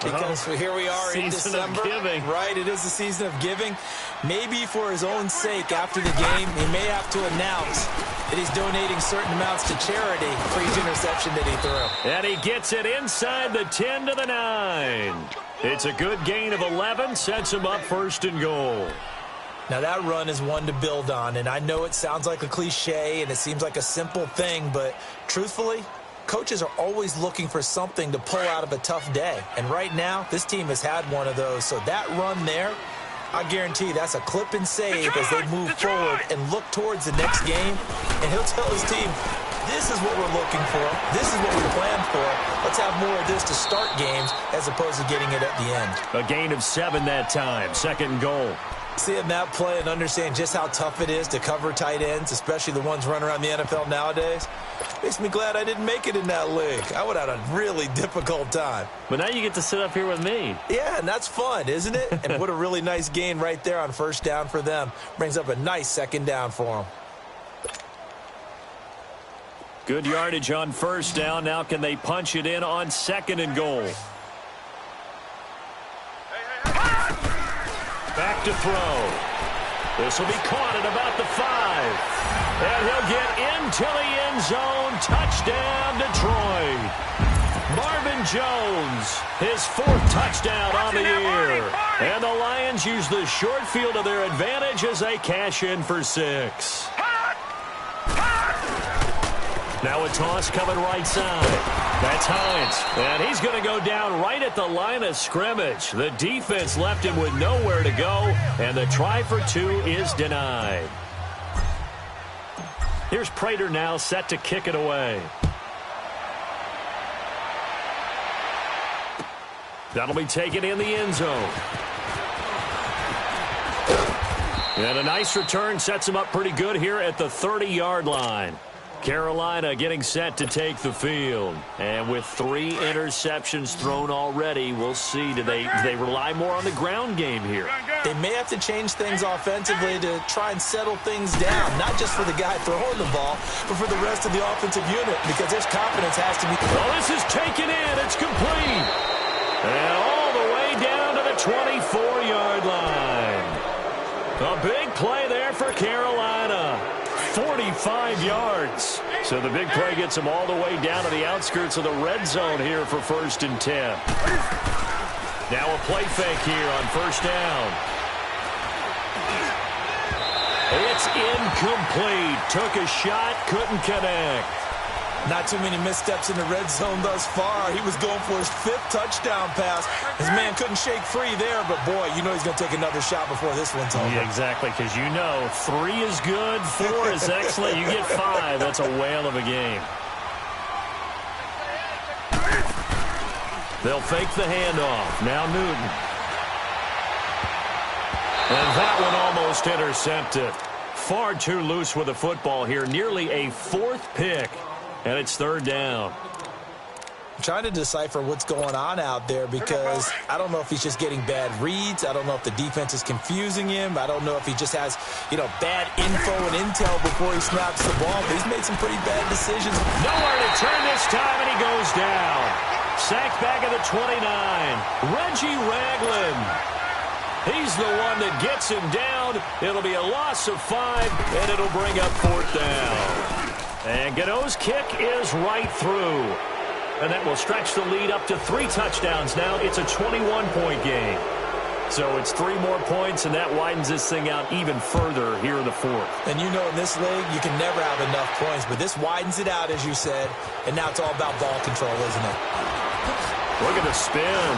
because here we are in December, right? It is the season of giving. Maybe for his own sake, after the game, he may have to announce that he's donating certain amounts to charity for each interception that he threw.
And he gets it inside the 10 to the 9. It's a good gain of 11, sets him up 1st and goal.
Now, that run is one to build on, and I know it sounds like a cliche and it seems like a simple thing, but truthfully, coaches are always looking for something to pull out of a tough day. And right now, this team has had one of those. So that run there, I guarantee that's a clip and save as they move forward and look towards the next game. And he'll tell his team, this is what we're looking for. This is what we planned for. Let's have more of this to start games as opposed to getting it at the end.
A gain of 7 that time. 2nd and goal.
Seeing that play and understand just how tough it is to cover tight ends, especially the ones running around the NFL nowadays, makes me glad I didn't make it in that league. I would have had a really difficult time.
But now you get to sit up here with me.
Yeah, and that's fun, isn't it? And what a really nice gain right there on 1st down for them. Brings up a nice 2nd down for them.
Good yardage on 1st down. Now can they punch it in on 2nd and goal? Back to throw. This will be caught at about the 5. And he'll get into the end zone. Touchdown, Detroit. Marvin Jones, his 4th touchdown on the year. And the Lions use the short field to their advantage as they cash in for 6. Now a toss coming right side. That's Hines, and he's going to go down right at the line of scrimmage. The defense left him with nowhere to go, and the try for 2 is denied. Here's Prater now set to kick it away. That'll be taken in the end zone. And a nice return sets him up pretty good here at the 30-yard line. Carolina getting set to take the field. And with 3 interceptions thrown already, we'll see. Do they rely more on the ground game here?
They may have to change things offensively to try and settle things down, not just for the guy throwing the ball, but for the rest of the offensive unit, because there's confidence has to be.
Well, this is taken in. It's complete. And all the way down to the 24-yard line. A big play there for Carolina. 45 yards. So the big play gets him all the way down to the outskirts of the red zone here for 1st and 10. Now a play fake here on 1st down. It's incomplete. Took a shot, couldn't connect.
Not too many missteps in the red zone thus far. He was going for his 5th touchdown pass. His man couldn't shake free there, but boy, you know he's going to take another shot before this one's over.
Yeah, exactly, because you know 3 is good, 4 is excellent. You get 5, that's a whale of a game. They'll fake the handoff. Now Newton. And that one almost intercepted. Far too loose with the football here. Nearly a 4th pick. And it's 3rd down.
I'm trying to decipher what's going on out there because I don't know if he's just getting bad reads. I don't know if the defense is confusing him. I don't know if he just has, bad info and intel before he snaps the ball. But he's made some pretty bad decisions.
Nowhere to turn this time, and he goes down. Sacked back at the 29. Reggie Ragland. He's the one that gets him down. It'll be a loss of 5, and it'll bring up 4th down. And Gano's kick is right through. And that will stretch the lead up to 3 touchdowns now. It's a 21-point game. So it's 3 more points, and that widens this thing out even further here in the 4th.
And you know in this league, you can never have enough points. But this widens it out, as you said. And now it's all about ball control, isn't it?
Look at the spin.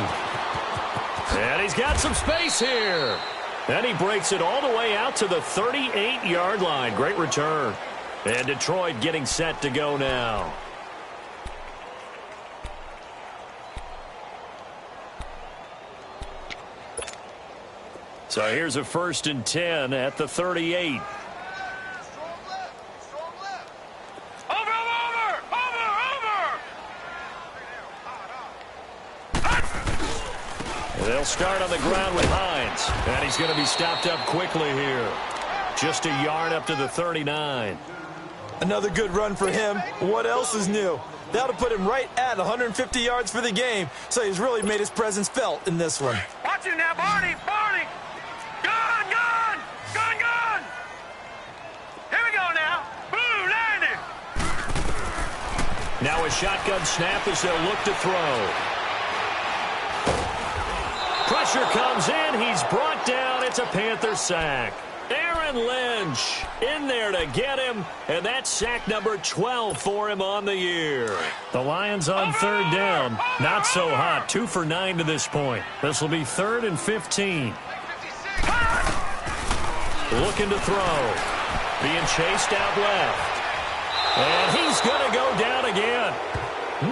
And he's got some space here. And he breaks it all the way out to the 38-yard line. Great return. And Detroit getting set to go now. So here's a 1st and 10 at the 38. They'll start on the ground with Hines. And he's going to be stopped up quickly here. Just a yard up to the 39.
Another good run for him. What else is new? That would put him right at 150 yards for the game, so he's really made his presence felt in this one.
Watch it now, Barney! Barney! Gun! Gun! Gun! Gun! Here we go now. Boom! Landed!
Now a shotgun snap as they'll look to throw. Pressure comes in. He's brought down. It's a Panther sack. Aaron Lynch in there to get him, and that's sack number 12 for him on the year. The Lions on third down. Not so hot. 2 for 9 to this point. This will be 3rd and 15. Looking to throw. Being chased out left. And he's going to go down again.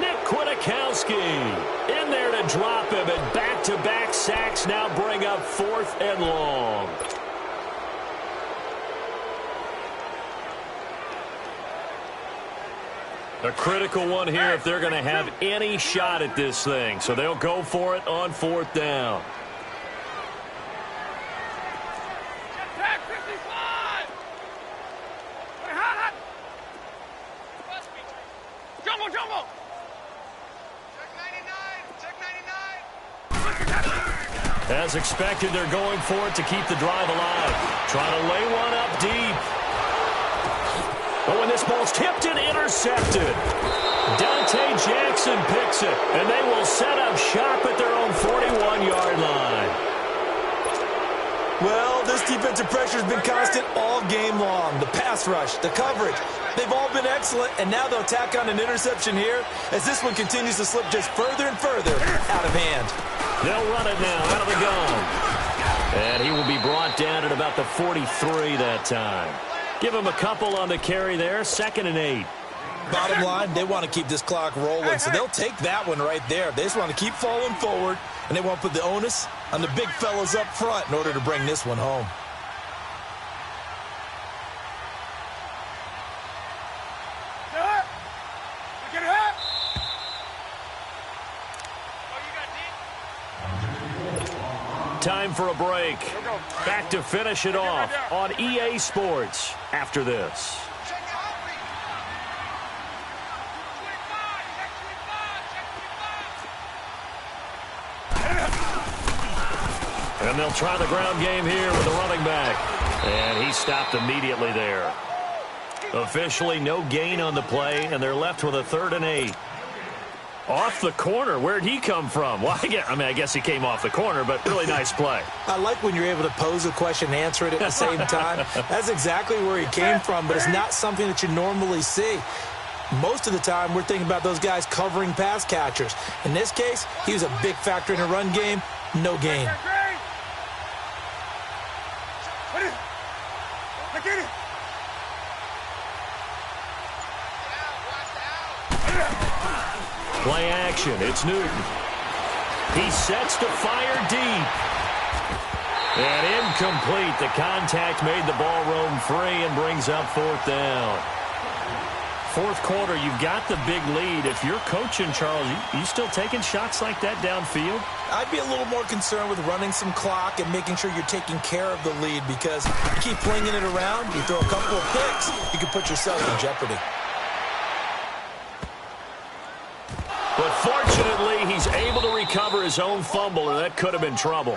Nick Kwiatkowski in there to drop him, and back-to-back sacks now bring up 4th and long. A critical one here if they're going to have any shot at this thing. So they'll go for it on 4th down.
Check 55! Wait, hot! Jumbo! Jumbo! Check 99!
As expected, they're going for it to keep the drive alive. Trying to lay one up deep. Oh, and this ball's tipped and intercepted. Dante Jackson picks it, and they will set up shop at their own 41-yard line.
Well, this defensive pressure has been constant all game long. The pass rush, the coverage, they've all been excellent, and now they'll tack on an interception here as this one continues to slip just further and further out of hand.
They'll run it now out of the gun. And he will be brought down at about the 43 that time. Give him a couple on the carry there. 2nd and 8.
Bottom line, they want to keep this clock rolling, so they'll take that one right there. They just want to keep falling forward, and they want to put the onus on the big fellas up front in order to bring this one home.
Time for a break. Back to finish it off on EA Sports after this. And they'll try the ground game here with the running back. And he stopped immediately there. Officially no gain on the play, and they're left with a 3rd and 8. Off the corner. Where'd he come from? Well, I guess he came off the corner, but really nice play.
I like when you're able to pose a question and answer it at the same time. That's exactly where he came from, but it's not something that you normally see. Most of the time, we're thinking about those guys covering pass catchers. In this case, he was a big factor in the run game. No gain.
Play action. It's Newton. He sets to fire deep. And incomplete. The contact made the ball roam free and brings up 4th down. 4th quarter, you've got the big lead. If you're coaching, Charles, you still taking shots like that downfield?
I'd be a little more concerned with running some clock and making sure you're taking care of the lead, because you keep flinging it around, you throw a couple of picks, you can put yourself in jeopardy.
But fortunately, he's able to recover his own fumble, or that could have been trouble.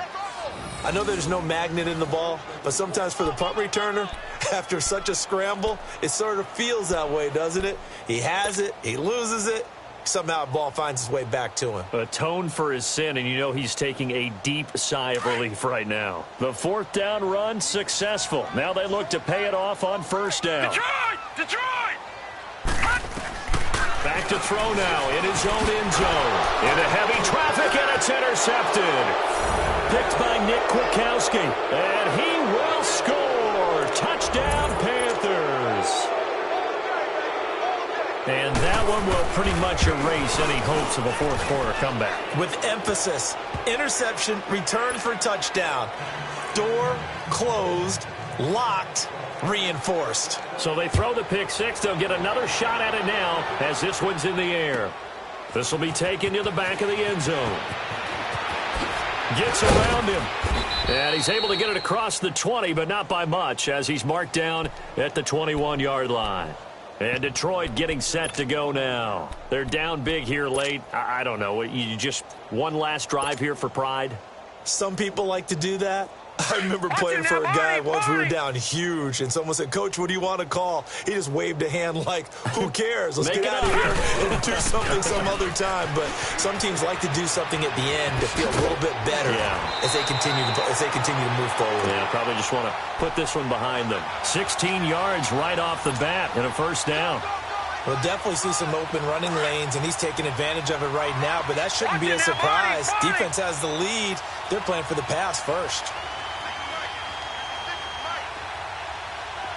I know there's no magnet in the ball, but sometimes for the punt returner, after such a scramble, it sort of feels that way, doesn't it? He has it, he loses it, somehow the ball finds its way back to him.
Atone for his sin, and you know he's taking a deep sigh of relief right now. The 4th down run successful. Now they look to pay it off on 1st down.
Detroit!
Back to throw now in his own end zone. Into heavy traffic, and it's intercepted. Picked by Nick Kwiatkowski, and he will score. Touchdown, Panthers. And that one will pretty much erase any hopes of a 4th quarter comeback.
With emphasis, interception, return for touchdown. Door closed, locked, reinforced.
So they throw the pick 6. They'll get another shot at it now as this one's in the air. This will be taken to the back of the end zone. Gets around him. And he's able to get it across the 20, but not by much, as he's marked down at the 21-yard line. And Detroit getting set to go now. They're down big here late. I don't know. You just one last drive here for pride?
Some people like to do that. I remember playing for a guy once. We were down huge, and someone said, "Coach, what do you want to call?" He just waved a hand like, "Who cares? Let's get out of here and do something some other time." But some teams like to do something at the end to feel a little bit better as they continue to move forward.
Yeah, probably just want to put this one behind them. 16 yards right off the bat and a first down.
We'll definitely see some open running lanes, and he's taking advantage of it right now, but that shouldn't be a surprise. Defense has the lead. They're playing for the pass first.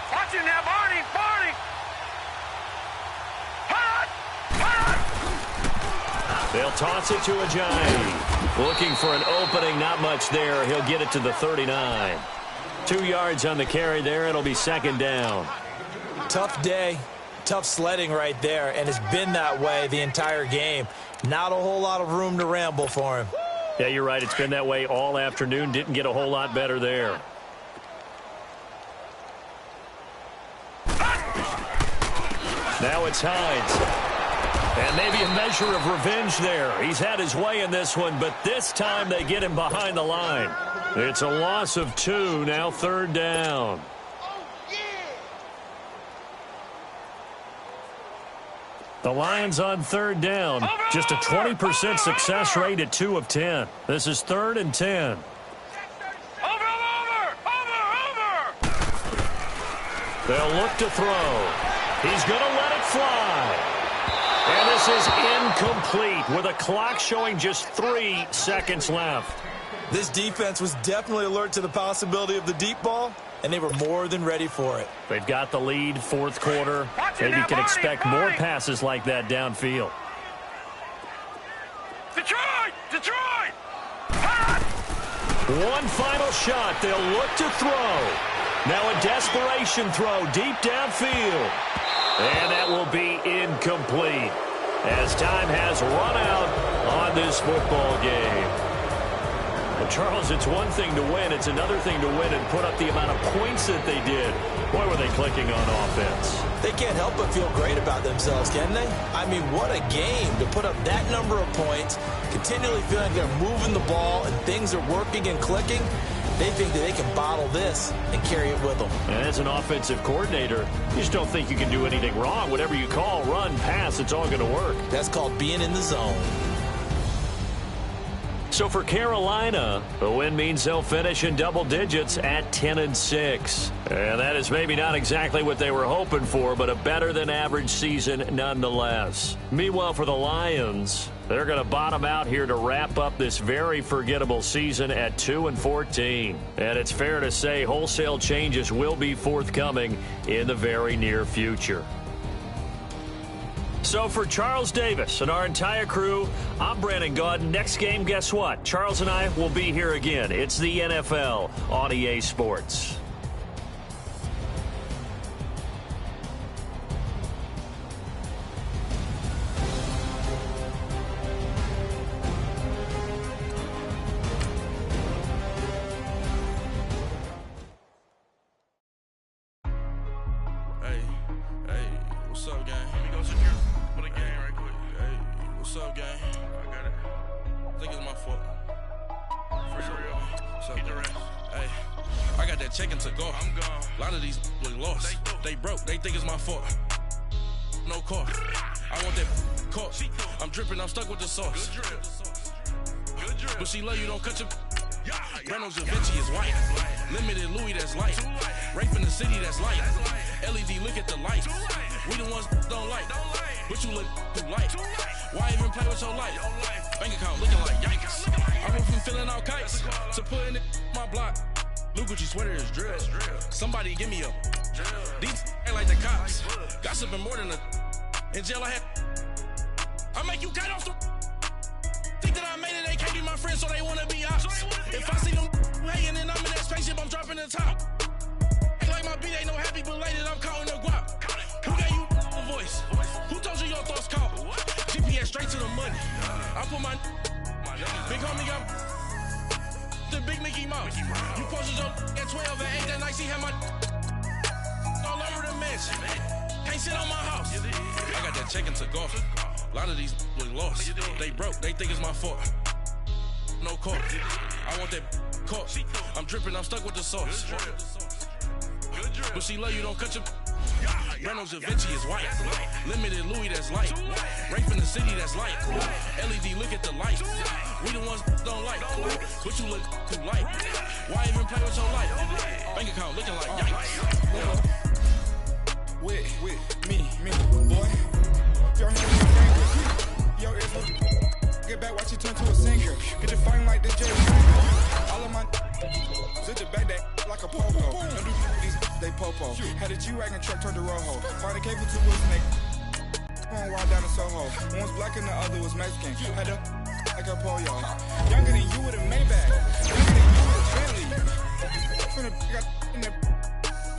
Watch it now, Barney.
They'll toss it to Ajayi. Looking for an opening, not much there. He'll get it to the 39. 2 yards on the carry there. It'll be second down.
Tough day. Tough sledding right there, and it's been that way the entire game. Not a whole lot of room to ramble for him.
Yeah, you're right. It's been that way all afternoon. Didn't get a whole lot better there. Now it's Hines. And maybe a measure of revenge there. He's had his way in this one, but this time they get him behind the line. It's a loss of 2, now third down. The Lions on third down. Just a 20% success rate at 2 of 10. This is 3rd and 10.
Over.
They'll look to throw. He's going to let it fly. And this is incomplete with a clock showing just 3 seconds left.
This defense was definitely alert to the possibility of the deep ball, and they were more than ready for it.
They've got the lead, fourth quarter. Maybe you can expect more passes like that downfield.
Detroit!
One final shot. They'll look to throw. Now a desperation throw deep downfield. And that will be incomplete as time has run out on this football game. Well, Charles, it's one thing to win. It's another thing to win and put up the amount of points that they did. Boy, were they clicking on offense.
They can't help but feel great about themselves, can they? I mean, what a game to put up that number of points, continually feeling like they're moving the ball and things are working and clicking. They think that they can bottle this and carry it with them.
And as an offensive coordinator, you just don't think you can do anything wrong. Whatever you call, run, pass, it's all going to work.
That's called being in the zone.
So for Carolina, the win means they'll finish in double digits at 10-6. And that is maybe not exactly what they were hoping for, but a better-than-average season nonetheless. Meanwhile, for the Lions, they're going to bottom out here to wrap up this very forgettable season at 2-14. And it's fair to say wholesale changes will be forthcoming in the very near future. So for Charles Davis and our entire crew, I'm Brandon Gaudin. Next game, guess what? Charles and I will be here again. It's the NFL on EA Sports.
What's up, gang? Let me go secure for the game right quick. Hey, what's up, gang? I got it. I think it's my fault. For real. What's up, gang? Hey, I got that chicken to go. I'm gone. A lot of these look lost. They broke. They think it's my fault. No car. I want that caught. I'm dripping. I'm stuck with the sauce. Good drip. But she love you. Don't cut your. Reynolds Da Vinci is white. Limited Louis, that's light. Rape in the city, that's light. LED, look at the light. We the ones don't like. But you look too light. Why even play with your life? Bank account looking like yikes. I went from filling out kites to putting it my block. New Gucci sweater is drill. Somebody give me a. These ain't like the cops. Gossiping more than a. In jail I had. I make you cut off the. Think that I made it, they can't be my friends, so they wanna be ops. If I see them hating and I'm in that spaceship, I'm dropping the top. Act like my beat ain't no happy belated, I'm counting the guap. Who gave you a voice? Who told you your thoughts count? GPS straight to the money. I put my big homie got the big Mickey Mouse. You posted your at 12 and 8 that night, she had my all over the mansion. can't sit on my house. I got that check into golf. A lot of these was lost. They broke, they think it's my fault. No court. I want that caught. I'm dripping, I'm stuck with the sauce. But she love you, don't cut your. Reynolds Da Vinci is white. Limited Louis, that's light. Rape in the city, that's light. LED, look at the light. We the ones don't like. But you look too light. Why even play with your life? Bank account looking like yikes.
With me, boy. Your hands on your fingers. Your ears will get back, watch you turn to a singer. Get to fighting like the J. All of my sit the back that like a popo. Don't do these they popo. Had a G-Wagon truck turned to Rojo. Find a cable to wheels and they on wild down in Soho. One was black and the other was Mexican. Had a like a pollo. Younger than you with a Maybach. Younger than you with a Bentley. From the got in the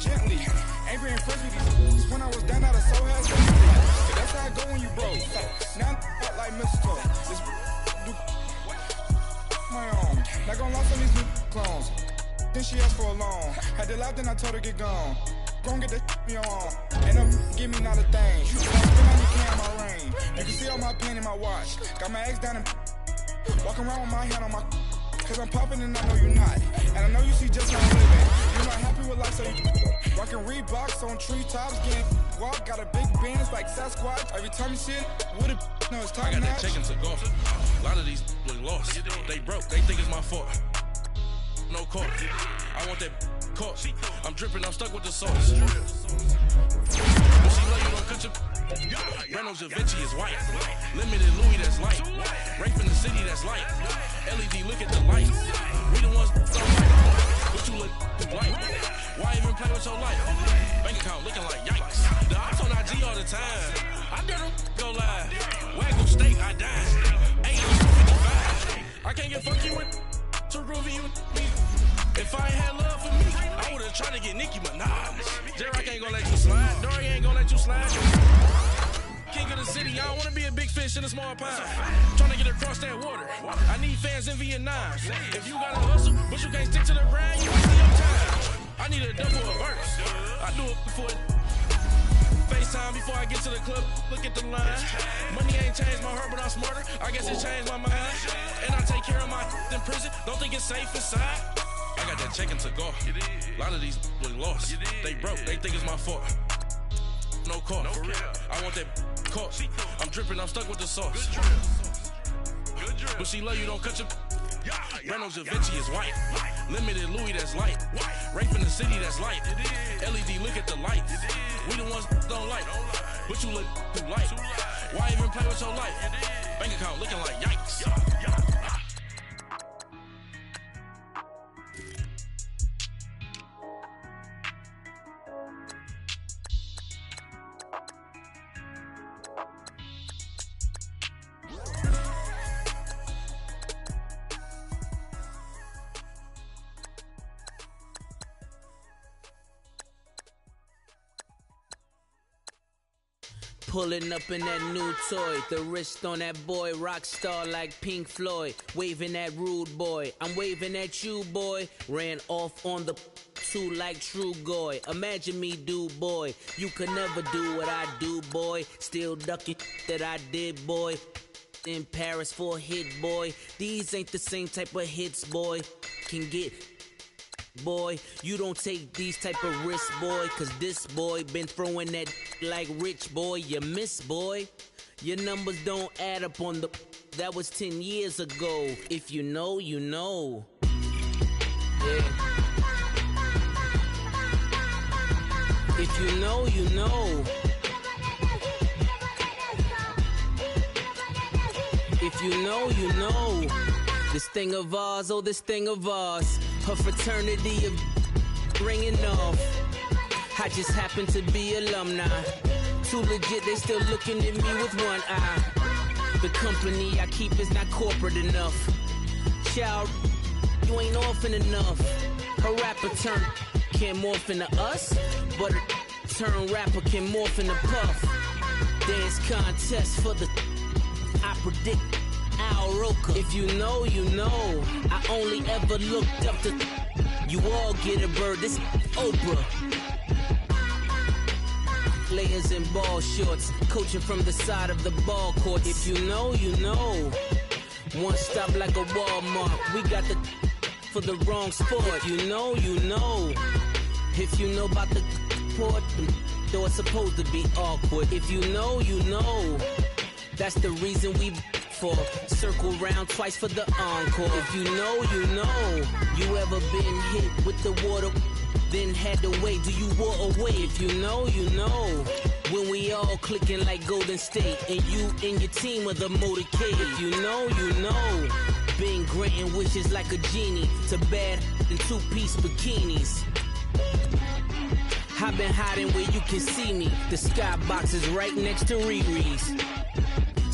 gently. Ain't been friends with these when I was down out of Soho had sympathy. But that's how I go when you broke. Now I'm out like mistletoe. This do my own. Not gonna lie, some these new clones. Then she asked for a loan. Had to laugh, then I told her get gone. Gon' get that me on. Ain't no give me not a thing. Spin on the can my rain. You can see all my pen in my watch. Got my eggs down and walking around with my hand on my. Cause I'm popping and I know you're not. And I know you see just how I'm living. You're not happy with life, so you rockin' Reeboks on treetops, getting walk. Got a big Benz like Sasquatch. Every time you see it, with it, no, it's time
I got
match.
that check into golf. A lot of these was lost. They broke, they think it's my fault. No court. I want that caught. I'm dripping, I'm stuck with the sauce. But she love you, don't cut your. Reynolds Da Vinci is white. Limited Louis, that's light. Rape in the city, that's light. LED, look at the light. We the ones don't like. But you look too light. Why even play with your life? Bank account looking like yikes. The ops on IG all the time. I dare them go live. Wagyu steak, I died. 855. I can't get funky with too groovy with me. If I ain't had love for me, I would've tried to get Nicki Minaj. J-Rock ain't gonna let you slide. Dory ain't gonna let you slide. King of the city, I don't wanna be a big fish in a small pond. Trying to get across that water. I need fans in Vietnam. If you gotta hustle, but you can't stick to the grind, you wasting your time. I need a double a verse. I do it before FaceTime before I get to the club. Look at the line. Money ain't changed my heart, but I'm smarter. I guess it changed my mind. And I take care of my in prison. Don't think it's safe inside. I got that check into golf. A lot of these was lost. They broke, they think it's my fault. No court. I want that caught. I'm dripping, I'm stuck with the sauce. But she love you, don't cut your. Reynolds Da Vinci is white. Limited Louis, that's light. Rape in the city, that's light. LED, look at the lights. We the ones don't like. But you look too light. Why even play with your life? Bank account looking like yikes.
Pulling up in that new toy, the wrist on that boy, rock star like Pink Floyd, waving at rude boy, I'm waving at you boy, ran off on the two like True Goy, imagine me do boy, you could never do what I do boy, still ducking that I did boy, in Paris for a hit boy, these ain't the same type of hits boy, can get boy, you don't take these type of risks, boy, cause this boy been throwing that like rich boy, you miss, boy. Your numbers don't add up on the, that was 10 years ago. If you know, you know. Yeah. If you know, you know. If you know, you know. This thing of ours, oh, this thing of ours. Her fraternity of ringing off. I just happen to be alumni. Too legit, they still looking at me with one eye. The company I keep is not corporate enough. Child, you ain't orphan enough. A rapper turn can't morph into us, but a turn rapper can morph into Puff. Dance contest for the, I predict Al Roker. If you know, you know. I only ever looked up to, you all get a bird. This Oprah. players in ball shorts, coaching from the side of the ball court. If you know, you know. One stop like a Walmart. We got the for the wrong sport. If you know, you know. If you know about the port, though it's supposed to be awkward. If you know, you know. That's the reason we for circle round twice for the encore. If you know, you know. You ever been hit with the water, then had to wait? Do you walk away? If you know, you know. When we all clicking like Golden State, and you and your team are the motorcade. If you know, you know. Been granting wishes like a genie to bad in two-piece bikinis. I've been hiding where you can see me. The skybox is right next to Riri's.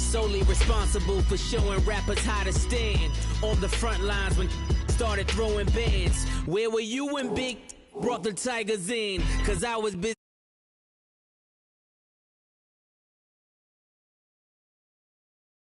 Solely responsible for showing rappers how to stand on the front lines when started throwing bands. Where were you when Big brought the Tigers in? Cause I was busy.